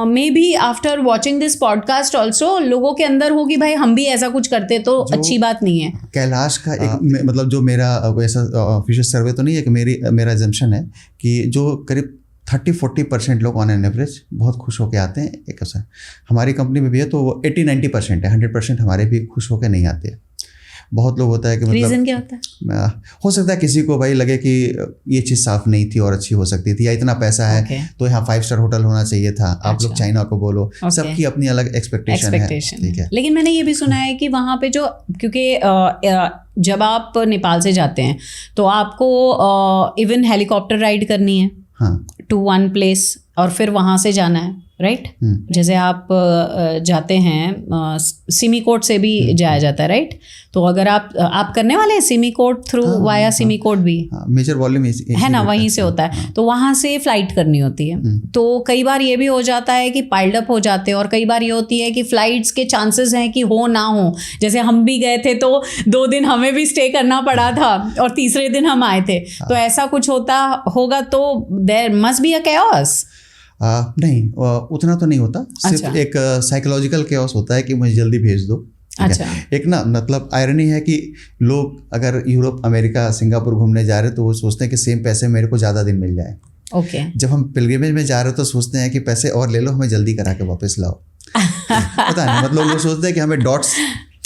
may be after watching this podcast also लोगों के अंदर हो कि भाई हम भी ऐसा कुछ करते तो अच्छी बात नहीं है। कैलाश का एक मतलब जो मेरा ऐसा ऑफिशियल सर्वे तो नहीं है कि मेरा एजम्पशन है कि जो करीब 30-40% लोग ऑन एन एवरेज बहुत खुश होकर आते हैं। एक ऐसा हमारी कंपनी में भी है, तो वो 80-90% है, 100% हमारे भी खुश होकर नहीं आते। बहुत लोग होता है कि मतलब रीजन क्या होता है? हो सकता है किसी को भाई लगे कि ये चीज़ साफ़ नहीं थी और अच्छी हो सकती थी, या इतना पैसा है तो यहाँ 5 स्टार होटल होना चाहिए था। आप लोग चाइना को बोलो, सबकी अपनी अलग एक्सपेक्टेशन है, ठीक है। लेकिन मैंने ये भी सुना है कि वहाँ पे जो, क्योंकि जब आप नेपाल से जाते हैं तो आपको इवन हेलीकॉप्टर राइड करनी है, हाँ, टू वन प्लेस, और फिर वहाँ से जाना है, राइट? जैसे आप जाते हैं सिमीकोट से भी जाया जाता है, राइट? तो अगर आप करने वाले हैं सिमीकोट थ्रू वाया सिमीकोट भी मेजर वॉल्यूम है ना, वहीं से होता है, तो वहाँ से फ्लाइट करनी होती है। तो कई बार ये भी हो जाता है कि पाइल्ड अप हो जाते हैं, और कई बार ये होती है कि फ्लाइट्स के चांसेस हैं कि हो ना हो। जैसे हम भी गए थे तो 2 दिन हमें भी स्टे करना पड़ा था और तीसरे दिन हम आए थे। तो ऐसा कुछ होता होगा तो there must be a chaos. नहीं, उतना तो नहीं होता। सिर्फ एक साइकोलॉजिकल केओस होता है कि मुझे जल्दी भेज दो। अच्छा। एक ना मतलब आयरनी है कि लोग अगर यूरोप, अमेरिका, सिंगापुर घूमने जा रहे हैं तो वो सोचते हैं कि सेम पैसे मेरे को ज़्यादा दिन मिल जाए। ओके। जब हम पिलग्रिमेज में जा रहे हो तो सोचते हैं कि पैसे और ले लो, हमें जल्दी करा के वापस लाओ। पता नहीं, मतलब लोग सोचते हैं कि हमें डॉट्स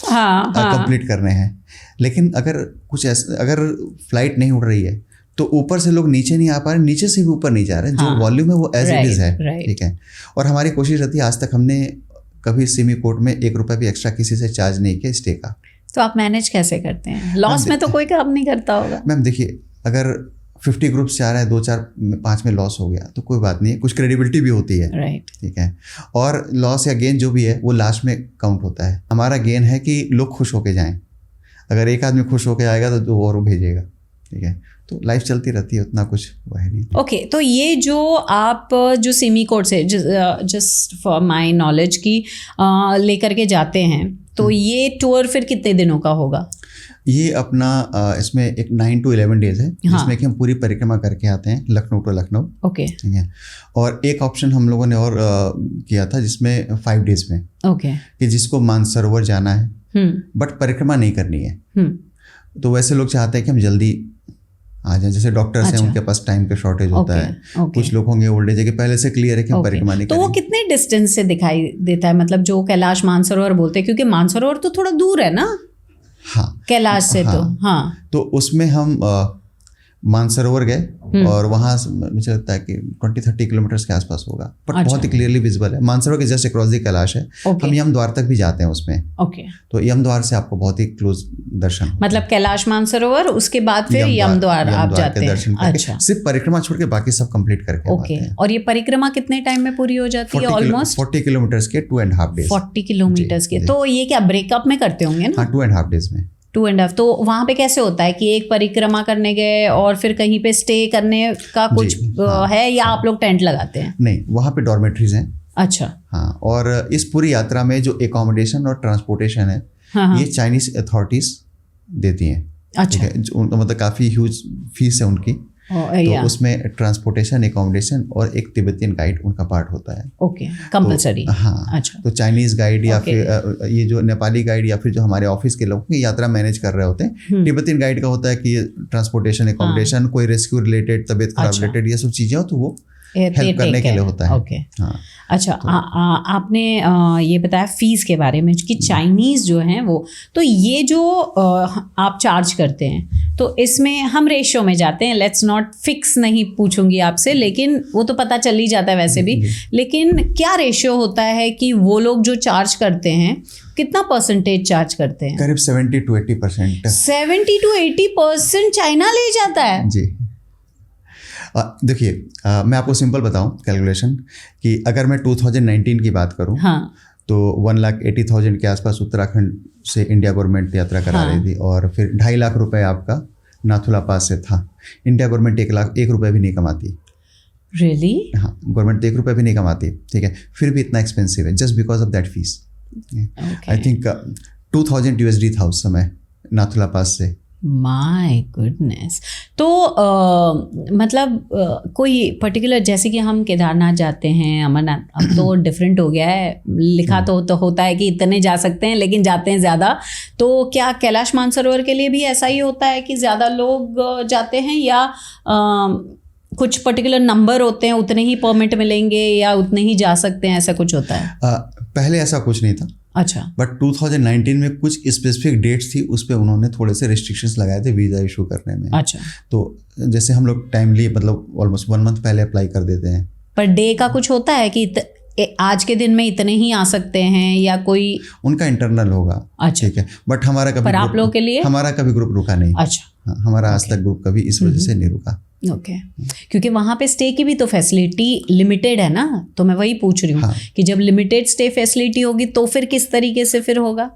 कंप्लीट करने हैं। लेकिन अगर कुछ ऐसा, अगर फ्लाइट नहीं उड़ रही है तो ऊपर से लोग नीचे नहीं आ पा रहे, नीचे से भी ऊपर नहीं जा रहे, जो वॉल्यूम है वो एज इट इज़ है, ठीक है। और हमारी कोशिश रहती है, आज तक हमने कभी सिमीकोट में 1 रुपया भी एक्स्ट्रा किसी से चार्ज नहीं किया स्टे का। तो आप मैनेज कैसे करते हैं? लॉस में तो कोई काम नहीं करता होगा। मैम देखिए, अगर 50 ग्रुप्स जा रहा है, 2, 4, 5 में लॉस हो गया तो कोई बात नहीं है, कुछ क्रेडिबिलिटी भी होती है, राइट, ठीक है। और लॉस या गेन जो भी है वो लास्ट में काउंट होता है। हमारा गेन है कि लोग खुश होके जाएं। अगर एक आदमी खुश होके आएगा तो 2 और भेजेगा, ठीक है। तो लाइफ चलती रहती है, उतना कुछ वो है नहीं। ओके, तो ये जो आप जो सिमीकोट से जस्ट फॉर माय नॉलेज की लेकर के जाते हैं, तो ये टूर फिर कितने दिनों का होगा? ये अपना इसमें एक 9 to 11 डेज है, जिसमें कि हम पूरी परिक्रमा करके आते हैं लखनऊ टू लखनऊ। ओके, ठीक है। और एक ऑप्शन हम लोगों ने और किया था जिसमें 5 डेज में, ओके, कि जिसको मानसरोवर जाना है बट परिक्रमा नहीं करनी है। तो वैसे लोग चाहते हैं कि हम जल्दी आ जाए, जैसे डॉक्टर्स हैं, उनके पास टाइम का शॉर्टेज होता है। कुछ लोग होंगे ओल्ड एज के, पहले से क्लियर है कि हम परिक्रमा नहीं करेंगे। तो वो कितने डिस्टेंस से दिखाई देता है, मतलब जो कैलाश मानसरोवर बोलते हैं, क्योंकि मानसरोवर तो थोड़ा दूर है ना, हाँ, कैलाश से, हाँ, तो हाँ, तो उसमें हम मानसरोवर गए और वहाँ मुझे लगता है कि 20-30 किलोमीटर्स के आसपास होगा, बट बहुत ही क्लियरली विजिबल है। मानसरोवर के जस्ट अक्रॉस दी कैलाश है। हम यम द्वार तक भी जाते हैं उसमें। ओके, तो यम द्वार से आपको बहुत ही क्लोज दर्शन, मतलब कैलाश मानसरोवर, उसके बाद फिर यम द्वार आप जाते हैं। अच्छा, सिर्फ परिक्रमा छोड़ के बाकी सब कंप्लीट करके आते हैं। और ये परिक्रमा कितने टाइम में पूरी हो जाती है? ऑलमोस्ट 40 किलोमीटर्स के 2.5 डेज। 40 किलोमीटर्स के, तो ये क्या ब्रेकअप में करते होंगे ना? हाँ, 2.5 डेज में। 2.5। तो वहाँ पे कैसे होता है कि एक परिक्रमा करने गए और फिर कहीं पे स्टे करने का कुछ है, या आप लोग टेंट लगाते हैं? नहीं, वहाँ पे डॉर्मेट्रीज हैं। अच्छा, हाँ। और इस पूरी यात्रा में जो एकोमोडेशन और ट्रांसपोर्टेशन है, ये चाइनीज अथॉरिटीज देती हैं। अच्छा, मतलब काफ़ी ह्यूज फीस है उनकी। तो उसमें ट्रांसपोर्टेशन, एकोमोडेशन और एक तिब्बतियन गाइड उनका पार्ट होता है। Okay, compulsory. हाँ, अच्छा। तो चाइनीज गाइड या फिर ये जो नेपाली गाइड या फिर जो हमारे ऑफिस के लोग यात्रा मैनेज कर रहे होते हैं, तिब्बतियन गाइड का होता है कि ये ट्रांसपोर्टेशन, एकोमोडेशन, कोई रेस्क्यू रिलेटेड, तबीयत खराब रिलेटेड, ये सब चीज़ें हो तो वो हेल्प करने के लिए होता है। ओके, हाँ। अच्छा, आपने ये बताया फीस के बारे में कि चाइनीज़ जो हैं वो, तो ये जो आप चार्ज करते हैं, तो इसमें हम रेशियो में जाते हैं, लेट्स नॉट फिक्स नहीं पूछूंगी आपसे, लेकिन वो तो पता चल ही जाता है वैसे भी, लेकिन क्या रेशियो होता है कि वो लोग जो चार्ज करते हैं कितना परसेंटेज चार्ज करते हैं? करीब 70 to 80%। 70 to 80% चाइना ले जाता है जी। देखिए, मैं आपको सिंपल बताऊं कैलकुलेशन, कि अगर मैं 2019 की बात करूं, हाँ, तो 1,80,000 के आसपास उत्तराखंड से इंडिया गवर्नमेंट यात्रा करा रही थी, और फिर 2.5 लाख रुपए आपका नाथुला पास से था। इंडिया गवर्नमेंट 1 रुपये भी नहीं कमाती। रियली? हाँ, गवर्नमेंट 1 रुपये भी नहीं कमाती, ठीक है। फिर भी इतना एक्सपेंसिव है just because of that fees. I think 2000 USD था उस समय नाथुला पास से। My goodness. तो मतलब कोई पर्टिकुलर, जैसे कि हम केदारनाथ जाते हैं, अमरनाथ, अब तो डिफरेंट हो गया है, लिखा तो होता है कि इतने जा सकते हैं लेकिन जाते हैं ज़्यादा। तो क्या कैलाश मानसरोवर के लिए भी ऐसा ही होता है कि ज़्यादा लोग जाते हैं, या कुछ पर्टिकुलर नंबर होते हैं, उतने ही परमिट मिलेंगे या उतने ही जा सकते हैं, ऐसा कुछ होता है? पहले ऐसा कुछ नहीं था, अच्छा। बट 2019 में कुछ स्पेसिफिक डेट्स थी, उस पर उन्होंने थोड़े से रिस्ट्रिक्शंस लगाए थे वीज़ा इशू करने में। अच्छा। तो जैसे हम लोग टाइमली मतलब ऑलमोस्ट 1 मंथ पहले अप्लाई कर देते हैं। पर डे का कुछ होता है कि आज के दिन में इतने ही आ सकते हैं या कोई उनका इंटरनल होगा। अच्छा। ठीक है, बट हमारा कभी पर आप लोगों के लिए हमारा कभी ग्रुप रुका नहीं। अच्छा। हाँ, हमारा आज तक ग्रुप कभी इस वजह से नहीं रुका। ओके। क्योंकि वहाँ पे स्टे की भी तो फैसिलिटी लिमिटेड है ना, तो मैं वही पूछ रही हूँ हाँ। कि जब लिमिटेड स्टे फैसिलिटी होगी तो फिर किस तरीके से फिर होगा?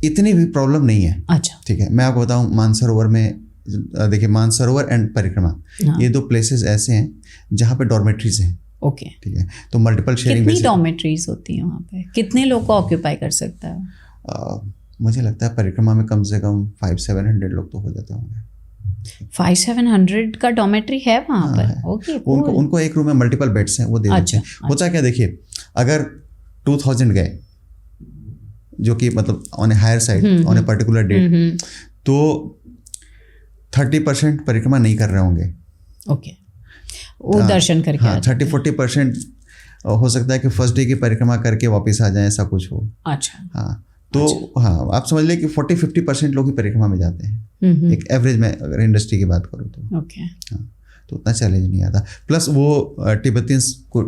इतनी भी प्रॉब्लम नहीं है। अच्छा। ठीक है, मैं आपको बताऊँ, मानसरोवर में देखिए, मानसरोवर एंड परिक्रमा, हाँ। ये 2 प्लेसेस ऐसे हैं जहाँ पे डॉर्मेट्रीज हैं। ओके। ठीक है, तो मल्टीपल शेयरिंग कितनी डॉर्मेट्रीज होती हैं वहाँ पे? कितने लोग को ऑक्यूपाई कर सकता है? मुझे लगता है परिक्रमा में कम से कम 500-700 लोग तो हो जाते होंगे। 500-700 का डॉर्मेट्री है वहाँ पर? ओके। उनको एक रूम में मल्टीपल बेड्स हैं, वो दे देते हैं। होता क्या, देखिए, अगर 2000 गए जो कि मतलब on a higher side on a particular date, तो 30% परिक्रमा नहीं कर रहे होंगे। ओके, वो दर्शन करके हाँ, 30-40% हो सकता है कि फर्स्ट डे की परिक्रमा करके वापस आ जाए, ऐसा कुछ हो। अच्छा। हाँ, तो हाँ, आप समझ लें कि 40-50% लोग ही परिक्रमा में जाते हैं एक एवरेज में, अगर इंडस्ट्री की बात करूँ तो। ओके। हाँ, तो उतना चैलेंज नहीं आता। प्लस वो तिब्बतियंस को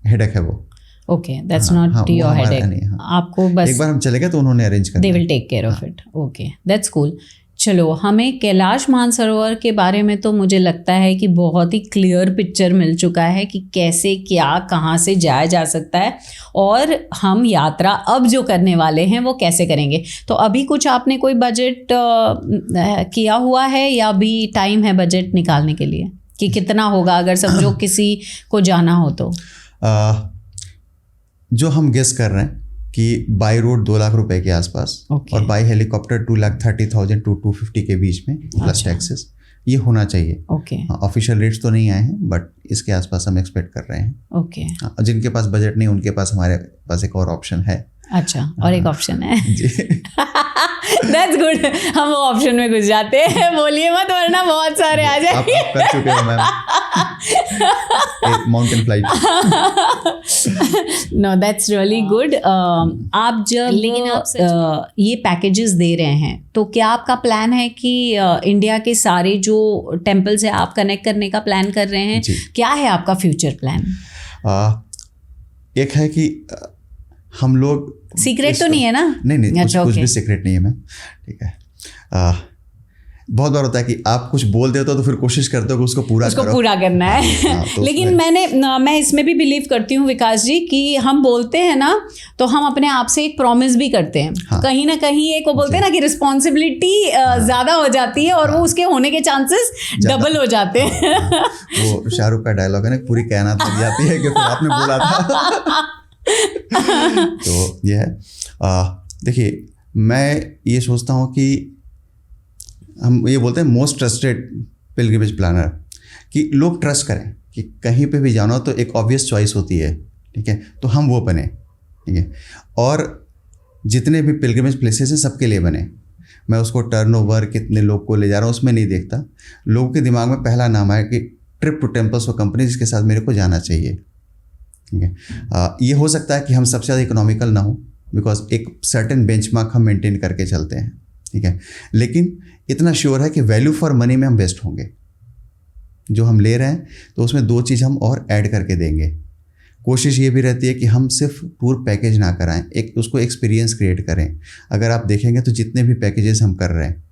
हेडेक है वो। Okay, that's not your headache. आपको बस एक बार हम चले गए तो उन्होंने अरेंज कर दिया। They will take care of it. Okay, that's cool. चलो, हमें कैलाश मानसरोवर के बारे में तो मुझे लगता है कि बहुत ही क्लियर पिक्चर मिल चुका है कि कैसे क्या कहाँ से जाया जा सकता है, और हम यात्रा अब जो करने वाले हैं वो कैसे करेंगे। तो अभी कुछ आपने कोई बजट किया हुआ है या अभी टाइम है बजट निकालने के लिए कि कितना होगा अगर समझो किसी को जाना हो तो? जो हम गेस कर रहे हैं कि बाई रोड 2 लाख रुपए के आसपास, और बाई हेलीकॉप्टर 2,30,000 to 250 के बीच में, प्लस टैक्सेस, ये होना चाहिए। ओके। ऑफिशियल रेट्स तो नहीं आए हैं, बट इसके आसपास हम एक्सपेक्ट कर रहे हैं। ओके। जिनके पास बजट नहीं, उनके पास हमारे पास एक और ऑप्शन है। अच्छा, और एक ऑप्शन है जी। That's good. हम वो ऑप्शन में घुस जाते हैं, बोलिए मत वरना बहुत सारे आ जाएंगे। आप कर चुके हो ma'am mountain flight. No, that's really good. आप जब लेकिन आप ये पैकेजेस दे रहे हैं तो क्या आपका प्लान है कि इंडिया के सारे जो टेम्पल से आप कनेक्ट करने का प्लान कर रहे हैं? क्या है आपका फ्यूचर प्लान? एक है कि हम लोग, सीक्रेट तो नहीं है ना? नहीं, कुछ भी सीक्रेट नहीं है मैम। ठीक है, बहुत बार होता है कि आप कुछ बोल देते हो तो फिर कोशिश करते हो कि उसको पूरा करना है। तो लेकिन मैं इसमें भी बिलीव करती हूँ विकास जी कि हम बोलते हैं ना तो हम अपने आप से एक प्रॉमिस भी करते हैं। हाँ। कहीं ना कहीं एक वो बोलते हैं ना कि रिस्पॉन्सिबिलिटी ज़्यादा हो जाती है और वो उसके होने के चांसेस डबल हो जाते हैं। वो शाहरुख का डायलॉग है ना, पूरी कायनात लग जाती है कि फिर आपने बोला था। तो ये है, देखिए, मैं ये सोचता हूँ कि हम ये बोलते हैं मोस्ट ट्रस्टेड पिलग्रिमेज प्लानर, कि लोग ट्रस्ट करें कि कहीं पे भी जाना हो तो एक ऑब्वियस चॉइस होती है। ठीक है, तो हम वो बने। ठीक है, और जितने भी पिलग्रिमेज प्लेसेस हैं सबके लिए बने। मैं उसको टर्नओवर कितने लोग को ले जा रहा हूँ उसमें नहीं देखता। लोगों के दिमाग में पहला नाम है कि ट्रिप टू टेम्पल्स, वो कंपनी जिसके साथ मेरे को जाना चाहिए। ठीक है, ये हो सकता है कि हम सबसे ज़्यादा इकोनॉमिकल ना हो, बिकॉज एक सर्टेन बेंचमार्क हम मेंटेन करके चलते हैं। ठीक है, लेकिन इतना श्योर है कि वैल्यू फॉर मनी में हम बेस्ट होंगे। जो हम ले रहे हैं तो उसमें 2 चीज़ हम और ऐड करके देंगे। कोशिश ये भी रहती है कि हम सिर्फ टूर पैकेज ना कराएं, एक उसको एक्सपीरियंस क्रिएट करें। अगर आप देखेंगे तो जितने भी पैकेजेस हम कर रहे हैं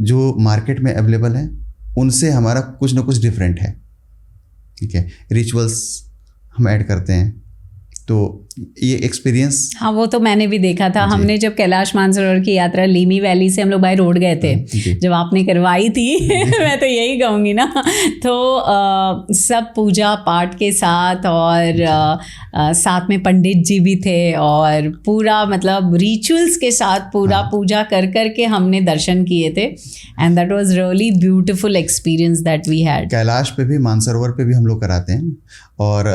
जो मार्केट में अवेलेबल हैं उनसे हमारा कुछ ना कुछ डिफरेंट है। ठीक है, रिचुअल्स हम ऐड करते हैं, तो ये एक्सपीरियंस। हाँ, वो तो मैंने भी देखा था। हमने जब कैलाश मानसरोवर की यात्रा लीमी वैली से हम लोग बाय रोड गए थे, जब आपने करवाई थी मैं तो यही कहूँगी ना, तो सब पूजा पाठ के साथ और साथ में पंडित जी भी थे और पूरा मतलब रिचुअल्स के साथ पूरा पूजा कर के हमने दर्शन किए थे। And that was really beautiful experience that we had. Kailash पे भी, मानसरोवर पे भी हम लोग कराते हैं। और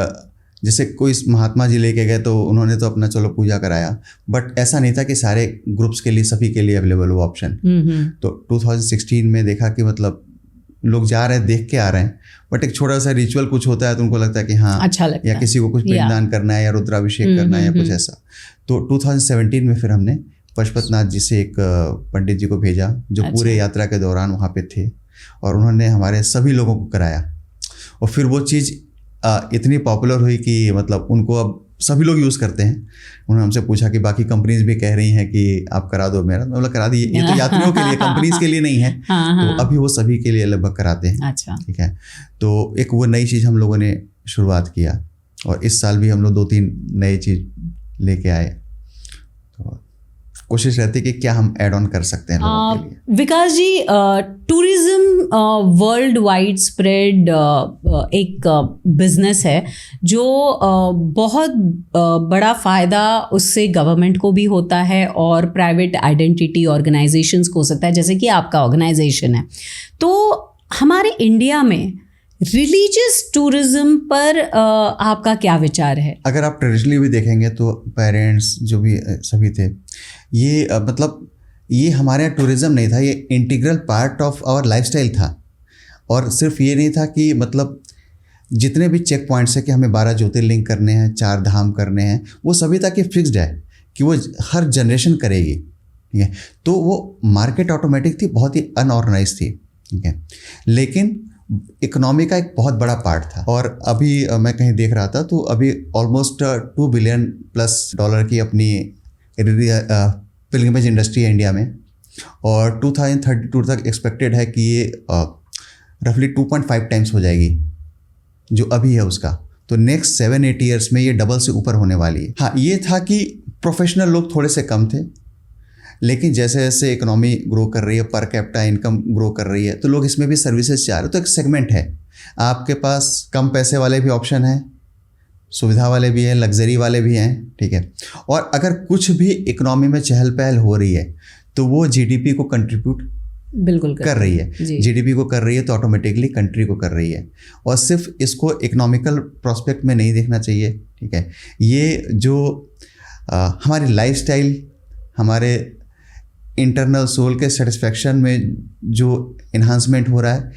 जैसे कोई महात्मा जी लेके गए तो उन्होंने तो अपना चलो पूजा कराया, बट ऐसा नहीं था कि सारे ग्रुप्स के लिए, सभी के लिए अवेलेबल हो ऑप्शन। तो 2016 में देखा कि मतलब लोग जा रहे हैं, देख के आ रहे हैं, बट एक छोटा सा रिचुअल कुछ होता है तो उनको लगता है कि हाँ अच्छा लगता या किसी को कुछ पिंडदान करना है या रुद्राभिषेक करना है या कुछ ऐसा। तो 2017 में फिर हमने पशुपतिनाथ जी से एक पंडित जी को भेजा जो पूरे यात्रा के दौरान वहाँ पे थे, और उन्होंने हमारे सभी लोगों को कराया। और फिर वो चीज़ इतनी पॉपुलर हुई कि मतलब उनको अब सभी लोग यूज़ करते हैं। उन्होंने हमसे पूछा कि बाकी कंपनीज भी कह रही हैं कि आप करा दो मेरा, मैं बोला करा दी, ये तो यात्रियों के लिए, कंपनीज के लिए नहीं है। तो अभी वो सभी के लिए लगभग कराते हैं। अच्छा, ठीक है। तो एक वो नई चीज़ हम लोगों ने शुरुआत किया, और इस साल भी हम लोग 2-3 नई चीज़ लेके आए। तो कोशिश रहती है कि क्या हम ऐड ऑन कर सकते हैं लोगों के लिए। विकास जी, टूरिज्म वर्ल्ड वाइड स्प्रेड एक बिजनेस है जो बहुत बड़ा फ़ायदा उससे गवर्नमेंट को भी होता है और प्राइवेट आइडेंटिटी ऑर्गेनाइजेशंस को हो सकता है, जैसे कि आपका ऑर्गेनाइजेशन है। तो हमारे इंडिया में रिलीजियस टूरिज्म पर आपका क्या विचार है? अगर आप ट्रेडिशनली भी देखेंगे तो पेरेंट्स जो भी सभी थे, ये मतलब ये हमारे यहाँ टूरिज़्म नहीं था, ये integral part of our lifestyle था। और सिर्फ ये नहीं था कि मतलब जितने भी चेक पॉइंट्स है कि हमें 12 ज्योतिर्लिंग करने हैं, 4 धाम करने हैं, वो सभी तक ये फिक्स्ड है कि वो हर जनरेशन करेगी। ठीक है। तो वो मार्केट ऑटोमेटिक थी, बहुत ही अनऑर्गेनाइज थी। ठीक है। लेकिन इकोनॉमी का एक बहुत बड़ा पार्ट था। और अभी मैं कहीं देख रहा था तो अभी ऑलमोस्ट $2 बिलियन प्लस की अपनी पिलग्रिमेज इंडस्ट्री है इंडिया में, और 2032 तक एक्सपेक्टेड है कि ये रफली 2.5 टाइम्स हो जाएगी जो अभी है उसका। तो नेक्स्ट 7-8 ईयर्स में ये डबल से ऊपर होने वाली है। हाँ, ये था कि प्रोफेशनल लोग थोड़े से कम थे, लेकिन जैसे जैसे इकोनॉमी ग्रो कर रही है, पर कैपिटा इनकम ग्रो कर रही है, तो लोग इसमें भी सर्विसेज चाह रहे हैं। तो एक सेगमेंट है, आपके पास कम पैसे वाले भी ऑप्शन हैं, सुविधा वाले भी हैं, लग्जरी वाले भी हैं। ठीक है। और अगर कुछ भी इकोनॉमी में चहल पहल हो रही है तो वो जीडीपी को कंट्रीब्यूट बिल्कुल कर रही है। जीडीपी को कर रही है तो ऑटोमेटिकली कंट्री को कर रही है। और सिर्फ इसको इकोनॉमिकल प्रोस्पेक्ट में नहीं देखना चाहिए। ठीक है। ये जो हमारी लाइफस्टाइल, हमारे इंटरनल सोल के सेटिस्फैक्शन में जो इन्हांसमेंट हो रहा है,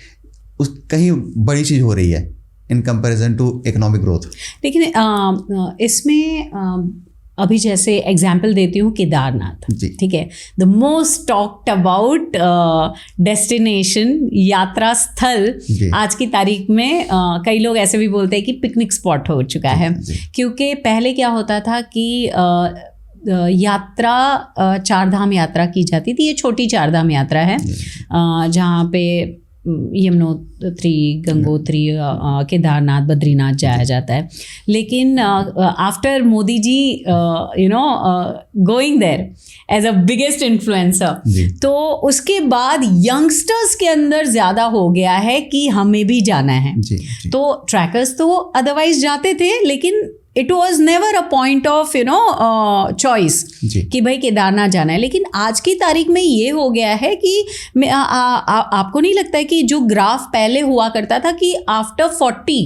उस कहीं बड़ी चीज़ हो रही है in comparison to economic growth. लेकिन इसमें अभी जैसे एग्जाम्पल देती हूँ केदारनाथ। ठीक है। The most talked about destination, यात्रा स्थल आज की तारीख में कई लोग ऐसे भी बोलते हैं कि पिकनिक स्पॉट हो चुका है। क्योंकि पहले क्या होता था कि यात्रा 4 धाम यात्रा की जाती थी। ये छोटी 4 धाम यात्रा है जहाँ पे यमुनोत्री, गंगोत्री, केदारनाथ, बद्रीनाथ जाया जाता है। लेकिन after Modi ji going there as a biggest influencer, तो उसके बाद यंगस्टर्स के अंदर ज़्यादा हो गया है कि हमें भी जाना है। तो ट्रैकर्स तो अदरवाइज जाते थे, लेकिन it was never a point of choice कि भाई केदारनाथ जाना है। लेकिन आज की तारीख में ये हो गया है कि आपको नहीं लगता है कि जो ग्राफ पहले हुआ करता था कि आफ्टर 40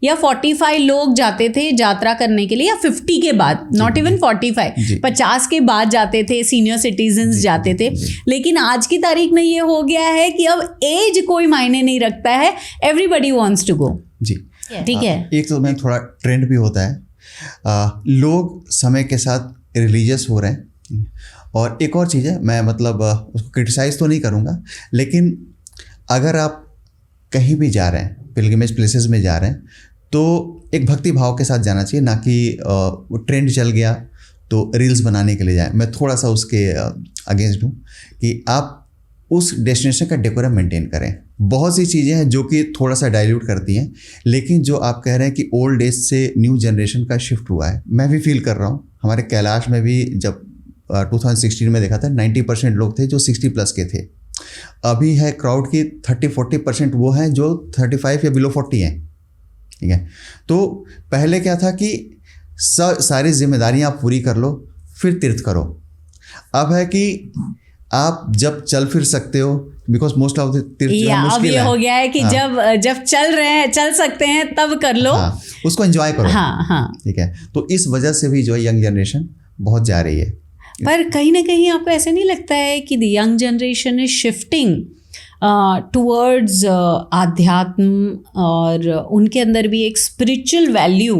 या 45 लोग जाते थे यात्रा करने के लिए, या 50 के बाद, नॉट इवन 45, 50 के बाद जाते थे, सीनियर सिटीजन्स जाते थे। लेकिन आज की तारीख में ये हो गया है कि अब एज कोई मायने नहीं रखता है, एवरीबडी वांट्स टू गो। जी, ठीक है। एक तो मैं थोड़ा ट्रेंड भी होता है, लोग समय के साथ रिलीजियस हो रहे हैं। और एक और चीज़ है, मैं मतलब उसको क्रिटिसाइज़ तो नहीं करूँगा, लेकिन अगर आप कहीं भी जा रहे हैं, पिलग्रिमेज प्लेसेस में जा रहे हैं, तो एक भक्ति भाव के साथ जाना चाहिए, ना कि वो ट्रेंड चल गया तो रील्स बनाने के लिए जाएं। मैं थोड़ा सा उसके अगेंस्ट हूँ कि आप उस डेस्टिनेशन का डेकोरम मेंटेन करें। बहुत सी चीज़ें हैं जो कि थोड़ा सा डाइल्यूट करती हैं, लेकिन जो आप कह रहे हैं कि ओल्ड एज से न्यू जनरेशन का शिफ्ट हुआ है, मैं भी फील कर रहा हूँ। हमारे कैलाश में भी जब 2016 में देखा था 90% लोग थे जो 60+ के थे। अभी है क्राउड की 30-40% वो हैं जो 35 या बिलो 40 हैं। ठीक है। तो पहले क्या था कि सारी जिम्मेदारियाँ आप पूरी कर लो फिर तीर्थ करो। अब है कि आप जब चल फिर सकते हो, बिकॉज मोस्ट ऑफ द तीर्थ अब ये हो गया है कि जब चल सकते हैं तब कर लो। हाँ, उसको एंजॉय करो। हाँ। ठीक है। तो इस वजह से भी जो यंग जनरेशन बहुत जा रही है। पर कहीं ना कहीं आपको ऐसे नहीं लगता है कि the young generation is shifting towards आध्यात्म, और उनके अंदर भी एक स्पिरिचुअल वैल्यू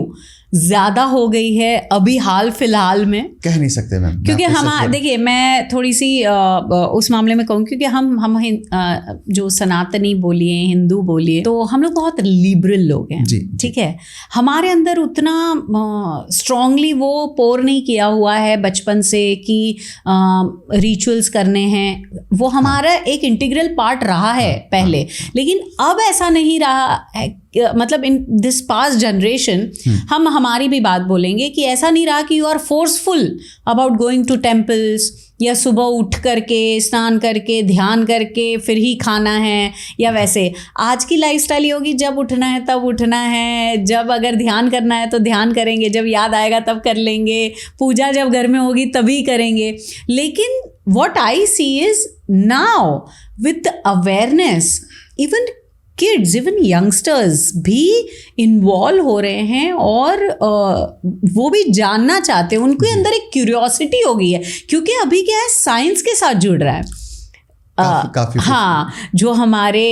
ज़्यादा हो गई है अभी हाल फिलहाल में? कह नहीं सकते मैम, क्योंकि हम देखिए, मैं थोड़ी सी उस मामले में कहूँ, क्योंकि हम जो सनातनी बोलिए, हिंदू बोलिए, तो हम लोग बहुत लिबरल लोग हैं, ठीक है। हमारे अंदर उतना स्ट्रांगली वो पोर नहीं किया हुआ है बचपन से कि रिचुअल्स करने हैं, वो हमारा एक इंटीग्रल पार्ट रहा है पहले, लेकिन अब ऐसा नहीं रहा है। मतलब इन दिस पास्ट जनरेशन, हम हमारी भी बात बोलेंगे कि ऐसा नहीं रहा कि you are forceful about going to temples, या सुबह उठ करके स्नान करके ध्यान करके फिर ही खाना है, या वैसे आज की लाइफस्टाइल होगी जब उठना है तब उठना है, जब अगर ध्यान करना है तो ध्यान करेंगे, जब याद आएगा तब कर लेंगे, पूजा जब घर में होगी तभी करेंगे। लेकिन what I see is now with the awareness, even kids, even youngsters भी इन्वॉल्व हो रहे हैं और वो भी जानना चाहते हैं, उनके अंदर एक क्यूरियोसिटी हो गई है, क्योंकि अभी क्या है, साइंस के साथ जुड़ रहा है। काफी हाँ, जो हमारे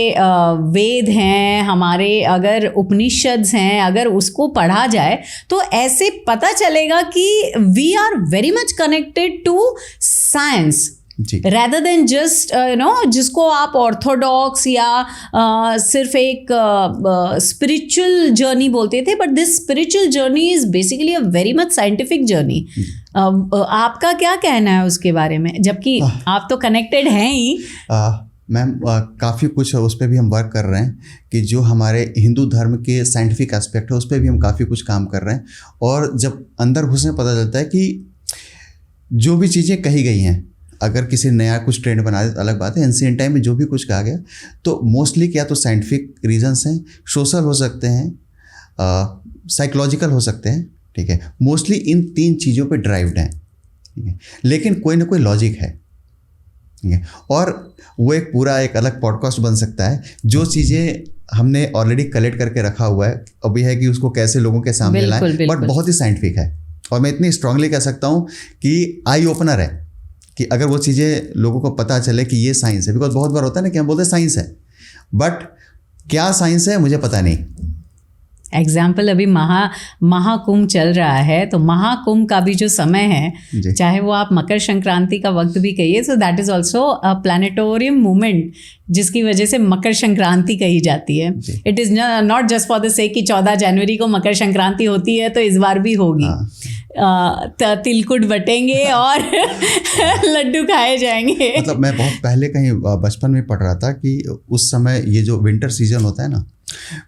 वेद हैं, हमारे अगर उपनिषद्स हैं, अगर उसको पढ़ा जाए तो ऐसे पता चलेगा कि we are very much connected to science, rather than just जिसको आप ऑर्थोडॉक्स या सिर्फ एक स्पिरिचुअल जर्नी बोलते थे, but this spiritual journey is basically a very much scientific journey. आपका क्या कहना है उसके बारे में, जबकि आप तो कनेक्टेड हैं ही? मैम काफ़ी कुछ उस पर भी हम वर्क कर रहे हैं कि जो हमारे हिंदू धर्म के साइंटिफिक एस्पेक्ट है उस पर भी हम काफ़ी कुछ काम कर रहे हैं। और जब अंदर घुसने पता चलता है कि जो भी चीज़ें कही गई हैं, अगर किसी नया कुछ ट्रेंड बना दे तो अलग बात है, एंशिएंट टाइम में जो भी कुछ कहा गया तो मोस्टली क्या तो साइंटिफिक रीजंस हैं, सोशल हो सकते हैं, साइकोलॉजिकल हो सकते हैं, ठीक है। मोस्टली इन 3 चीज़ों पे ड्राइव्ड हैं, ठीक है, लेकिन कोई ना कोई लॉजिक है, ठीक है। और वो एक पूरा एक अलग पॉडकास्ट बन सकता है। जो चीज़ें हमने ऑलरेडी कलेक्ट करके रखा हुआ है, अभी है कि उसको कैसे लोगों के सामने लाएं, बट बहुत ही साइंटिफिक है। और मैं इतनी स्ट्रांगली कह सकता हूँ कि आई ओपनर है कि अगर वो चीज़ें लोगों को पता चले कि ये साइंस है। बिकॉज बहुत बार होता है ना कि हम बोलते हैं साइंस है, बट क्या साइंस है मुझे पता नहीं। एग्जाम्पल, अभी महाकुंभ चल रहा है, तो महाकुंभ का भी जो समय है, चाहे वो आप मकर संक्रांति का वक्त भी कहिए, so that is also a planetarium movement, जिसकी वजह से मकर संक्रांति कही जाती है। It is not just for the sake कि 14 जनवरी को मकर संक्रांति होती है तो इस बार भी होगी। तिलकुट बटेंगे और लड्डू खाए जाएंगे। मतलब मैं बहुत पहले कहीं बचपन में पढ़ रहा था कि उस समय ये जो विंटर सीजन होता है ना,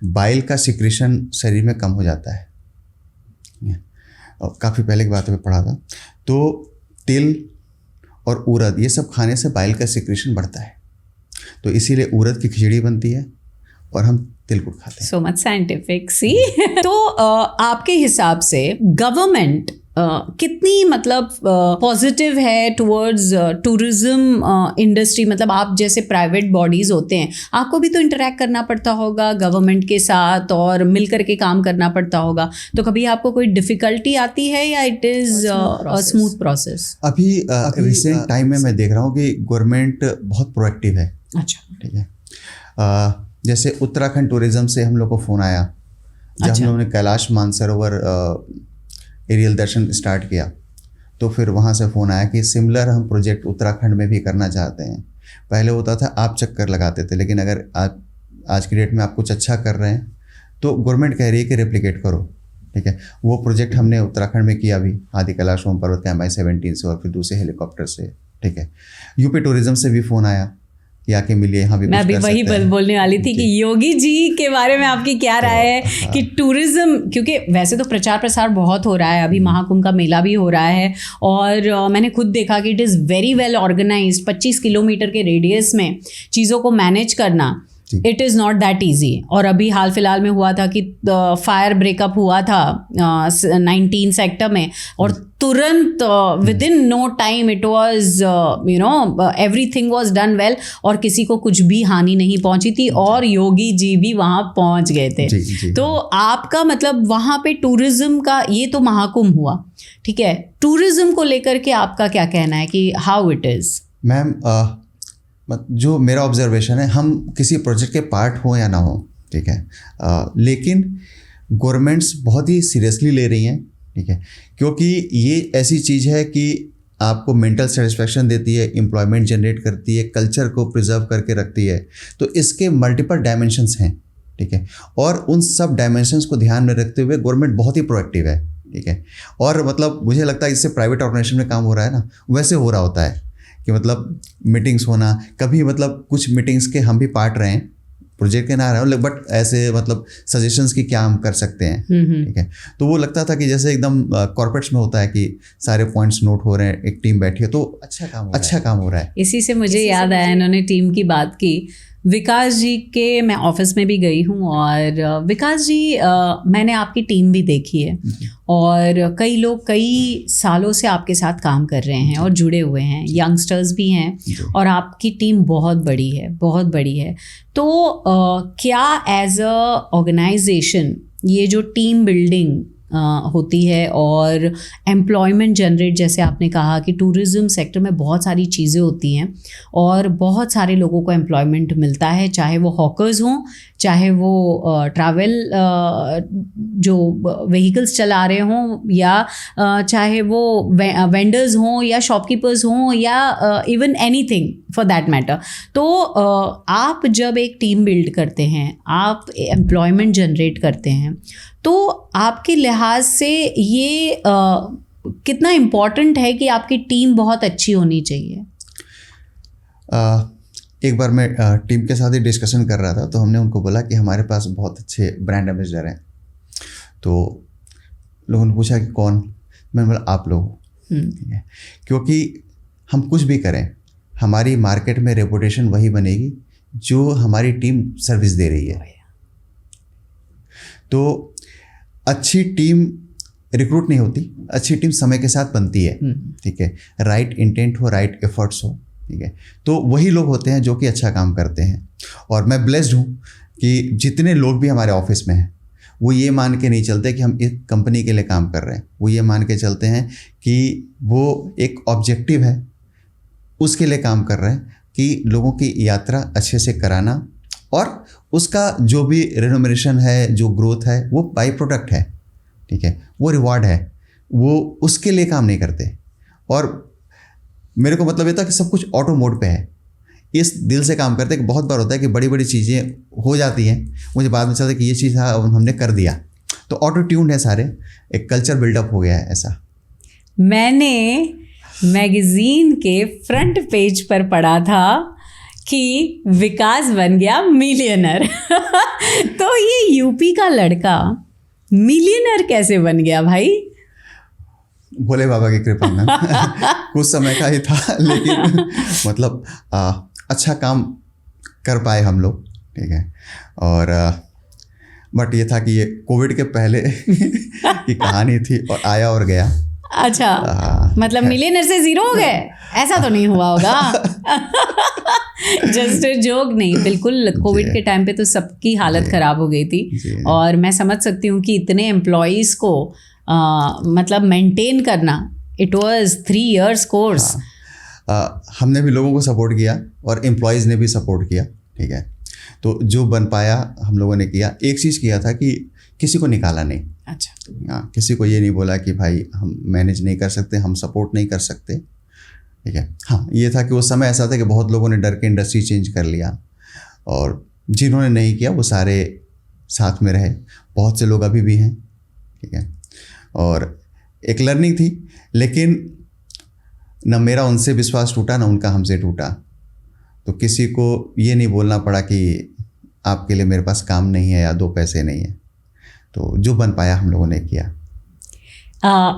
बाइल का सिक्रेशन शरीर में कम हो जाता है। काफ़ी पहले की बात में पढ़ा था। तो तिल और उड़द ये सब खाने से बाइल का सिक्रेशन बढ़ता है, तो इसीलिए उड़द की खिचड़ी बनती है और हम तिलकुट खाते हैं। सो मच साइंटिफिक सी। तो आपके हिसाब से गवर्नमेंट कितनी मतलब पॉजिटिव है टुवर्ड्स टूरिज्म इंडस्ट्री? मतलब आप जैसे प्राइवेट बॉडीज होते हैं, आपको भी तो इंटरेक्ट करना पड़ता होगा गवर्नमेंट के साथ और मिल करके काम करना पड़ता होगा, तो कभी आपको कोई डिफिकल्टी आती है या it is a smooth process? अभी रिसेंट टाइम में मैं देख रहा हूँ कि गवर्नमेंट बहुत प्रोएक्टिव है। अच्छा, ठीक है। जैसे उत्तराखंड टूरिज्म से हम लोग को फ़ोन आया जब हम लोगों ने कैलाश मानसरोवर एरियल दर्शन स्टार्ट किया, तो फिर वहाँ से फ़ोन आया कि सिमिलर हम प्रोजेक्ट उत्तराखंड में भी करना चाहते हैं। पहले होता था आप चक्कर लगाते थे, लेकिन अगर आप आज की डेट में आप कुछ अच्छा कर रहे हैं तो गवर्नमेंट कह रही है कि रेप्लिकेट करो, ठीक है। वो प्रोजेक्ट हमने उत्तराखंड में किया अभी आदि कैलाश ओम पर्वत MI-17 से और फिर दूसरे हेलीकॉप्टर से, ठीक है। यूपी टूरिज्म से भी फ़ोन आया कि आके मिलिए, यहाँ भी। मैं भी वही बोलने वाली थी कि योगी जी के बारे में आपकी क्या राय है कि टूरिज्म, क्योंकि वैसे तो प्रचार प्रसार बहुत हो रहा है, अभी महाकुंभ का मेला भी हो रहा है और मैंने खुद देखा कि it is very well organised. 25 kilometre के रेडियस में चीज़ों को मैनेज करना, it is not that easy. और अभी हाल फिलहाल में हुआ था कि फायर ब्रेकअप हुआ था 19 सेक्टर में, और तुरंत within no time it was everything was done well और किसी को कुछ भी हानि नहीं पहुंची थी और योगी जी भी वहाँ पहुँच गए थे। जी। तो आपका मतलब वहाँ पे टूरिज्म का, ये तो महाकुंभ हुआ, ठीक है, टूरिज्म को लेकर के आपका क्या कहना है कि हाउ इट इज़? मैम जो मेरा ऑब्जर्वेशन है, हम किसी प्रोजेक्ट के पार्ट हो या ना हो, ठीक है, लेकिन गवर्नमेंट्स बहुत ही सीरियसली ले रही हैं, ठीक है, क्योंकि ये ऐसी चीज़ है कि आपको मेंटल सेटिस्फैक्शन देती है, एम्प्लॉयमेंट जनरेट करती है, कल्चर को प्रिजर्व करके रखती है। तो इसके मल्टीपल डायमेंशंस हैं, ठीक है, और उन सब डायमेंशंस को ध्यान में रखते हुए गवर्नमेंट बहुत ही प्रोएक्टिव है, ठीक है। और मतलब मुझे लगता है इससे प्राइवेट ऑर्गेनाइजेशन में काम हो रहा है ना, वैसे हो रहा होता है कि मतलब मीटिंग्स होना, कभी मतलब कुछ मीटिंग्स के हम भी पार्ट रहे हैं, प्रोजेक्ट के ना रहे हो, बट ऐसे मतलब सजेशंस की क्या हम कर सकते हैं, ठीक है। तो वो लगता था कि जैसे एकदम कॉर्पोरेट्स में होता है कि सारे पॉइंट्स नोट हो रहे हैं, एक टीम बैठी है, तो अच्छा काम हो रहा है। इसी से मुझे याद आया, इन्होंने टीम की बात की, विकास जी के मैं ऑफिस में भी गई हूँ, और विकास जी मैंने आपकी टीम भी देखी है, और कई लोग कई सालों से आपके साथ काम कर रहे हैं और जुड़े हुए हैं, यंगस्टर्स भी हैं, और आपकी टीम बहुत बड़ी है, बहुत बड़ी है। तो क्या एज अ ऑर्गेनाइजेशन ये जो टीम बिल्डिंग होती है और एम्प्लॉयमेंट जनरेट, जैसे आपने कहा कि टूरिज़्म सेक्टर में बहुत सारी चीज़ें होती हैं और बहुत सारे लोगों को एम्प्लॉयमेंट मिलता है, चाहे वो हॉकर्स हों, चाहे वो ट्रैवल जो व्हीकल्स चला रहे हों, या चाहे वो वेंडर्स हों या शॉपकीपर्स हों, या even anything for that matter. तो आप जब एक टीम बिल्ड करते हैं, आप एम्प्लॉयमेंट जनरेट करते हैं, तो आपके लिहाज से ये कितना इम्पॉर्टेंट है कि आपकी टीम बहुत अच्छी होनी चाहिए? एक बार मैं टीम के साथ ही डिस्कशन कर रहा था, तो हमने उनको बोला कि हमारे पास बहुत अच्छे ब्रांड एम्बेसडर हैं। तो लोगों ने पूछा कि कौन? मैंने बोला आप लोग, ठीक है, क्योंकि हम कुछ भी करें, हमारी मार्केट में रेपुटेशन वही बनेगी जो हमारी टीम सर्विस दे रही है। तो अच्छी टीम रिक्रूट नहीं होती, अच्छी टीम समय के साथ बनती है, ठीक है, राइट इंटेंट हो, राइट एफर्ट्स हो, ठीक है। तो वही लोग होते हैं जो कि अच्छा काम करते हैं। और मैं ब्लेस्ड हूँ कि जितने लोग भी हमारे ऑफिस में हैं, वो ये मान के नहीं चलते कि हम एक कंपनी के लिए काम कर रहे हैं, वो ये मान के चलते हैं कि वो एक ऑब्जेक्टिव है, उसके लिए काम कर रहे हैं कि लोगों की यात्रा अच्छे से कराना, और उसका जो भी रेन्यूमरेशन है, जो ग्रोथ है, वो बाई प्रोडक्ट है, ठीक है, वो रिवार्ड है, वो उसके लिए काम नहीं करते। और मेरे को मतलब ये था कि सब कुछ ऑटो मोड पे है, इस दिल से काम करते हैं कि बहुत बार होता है कि बड़ी बड़ी चीज़ें हो जाती हैं, मुझे बाद में चलता है कि ये चीज़ हमने कर दिया, तो ऑटो ट्यून्ड है सारे, एक कल्चर बिल्डअप हो गया है ऐसा। मैंने मैगजीन के फ्रंट पेज पर पढ़ा था कि विकास बन गया मिलियनर। तो ये यूपी का लड़का मिलियनर कैसे बन गया भाई? भोले बाबा की कृपा में कुछ समय का ही था, लेकिन मतलब अच्छा काम कर पाए हम लोग, ठीक है। और बट ये था कि ये कोविड के पहले की कहानी थी, और आया और गया। अच्छा, मतलब मिलियनर से जीरो हो गए, ऐसा तो नहीं हुआ होगा? जस्ट जोक नहीं, बिल्कुल कोविड के टाइम पे तो सबकी हालत ख़राब हो गई थी, और मैं समझ सकती हूँ कि इतने एम्प्लॉयज़ को मतलब मेंटेन करना, इट वाज 3 years कोर्स। हमने भी लोगों को सपोर्ट किया और एम्प्लॉयज़ ने भी सपोर्ट किया, ठीक है। तो जो बन पाया हम लोगों ने किया। एक चीज़ किया था कि किसी को निकाला नहीं। अच्छा, हाँ, किसी को ये नहीं बोला कि भाई हम मैनेज नहीं कर सकते, हम सपोर्ट नहीं कर सकते, ठीक है। हाँ, ये था कि उस समय ऐसा था कि बहुत लोगों ने डर के इंडस्ट्री चेंज कर लिया, और जिन्होंने नहीं किया वो सारे साथ में रहे। बहुत से लोग अभी भी हैं, ठीक है। और एक लर्निंग थी, लेकिन न मेरा उनसे विश्वास टूटा, ना उनका हमसे टूटा। तो किसी को ये नहीं बोलना पड़ा कि आपके लिए मेरे पास काम नहीं है या 2 पैसे नहीं है। तो जो बन पाया हम लोगों ने किया।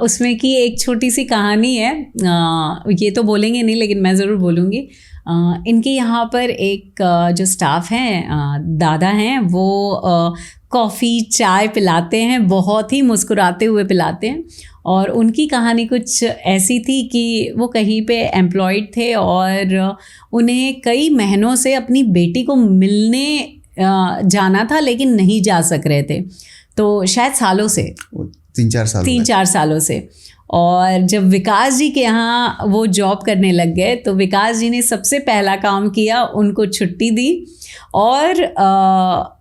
उसमें की एक छोटी सी कहानी है, ये तो बोलेंगे नहीं लेकिन मैं ज़रूर बोलूँगी। इनके यहाँ पर एक जो स्टाफ हैं, दादा हैं, वो कॉफ़ी चाय पिलाते हैं, बहुत ही मुस्कुराते हुए पिलाते हैं। और उनकी कहानी कुछ ऐसी थी कि वो कहीं पे एम्प्लॉयड थे और उन्हें कई महीनों से अपनी बेटी को मिलने जाना था, लेकिन नहीं जा सक रहे थे। तो शायद सालों से, 3-4 सालों से। और जब विकास जी के यहाँ वो जॉब करने लग गए, तो विकास जी ने सबसे पहला काम किया, उनको छुट्टी दी और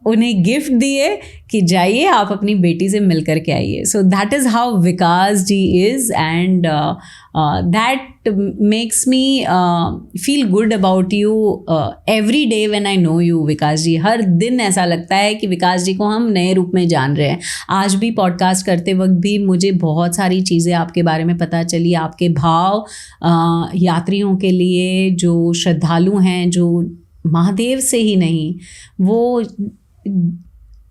उन्हें गिफ्ट दिए कि जाइए आप अपनी बेटी से मिल कर के आइए. So that is how Vikas ji is, and that makes me feel good about you every day when I know you. Vikas ji, हर दिन ऐसा लगता है कि विकास जी को हम नए रूप में जान रहे हैं. आज भी पॉडकास्ट करते वक्त भी मुझे बहुत सारी चीज़ें आपके बारे में पता चली. आपके भाव यात्रियों के लिए, जो श्रद्धालु हैं, जो महादेव से ही नहीं,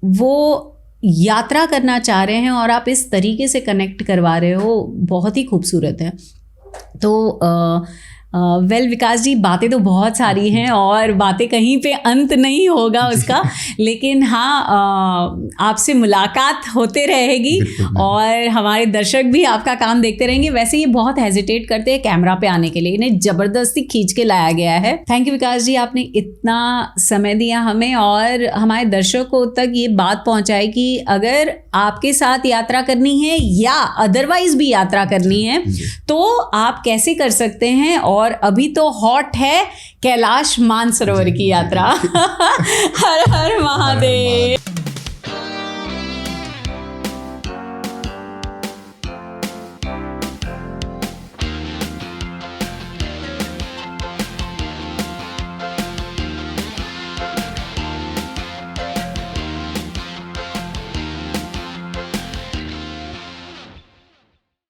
वो यात्रा करना चाह रहे हैं और आप इस तरीके से कनेक्ट करवा रहे हो, बहुत ही खूबसूरत है. तो वेल विकास जी, बातें तो बहुत सारी हैं और बातें कहीं पे अंत नहीं होगा उसका, लेकिन हाँ, आपसे मुलाकात होते रहेगी और हमारे दर्शक भी आपका काम देखते रहेंगे. वैसे ये बहुत हेजिटेट करते हैं कैमरा पे आने के लिए, इन्हें ज़बरदस्ती खींच के लाया गया है. थैंक यू विकास जी, आपने इतना समय दिया हमें और हमारे दर्शकों तक ये बात पहुँचाई कि अगर आपके साथ यात्रा करनी है या अदरवाइज भी यात्रा करनी है तो आप कैसे कर सकते हैं. और अभी तो हॉट है कैलाश मानसरोवर की यात्रा. हर हर महादेव.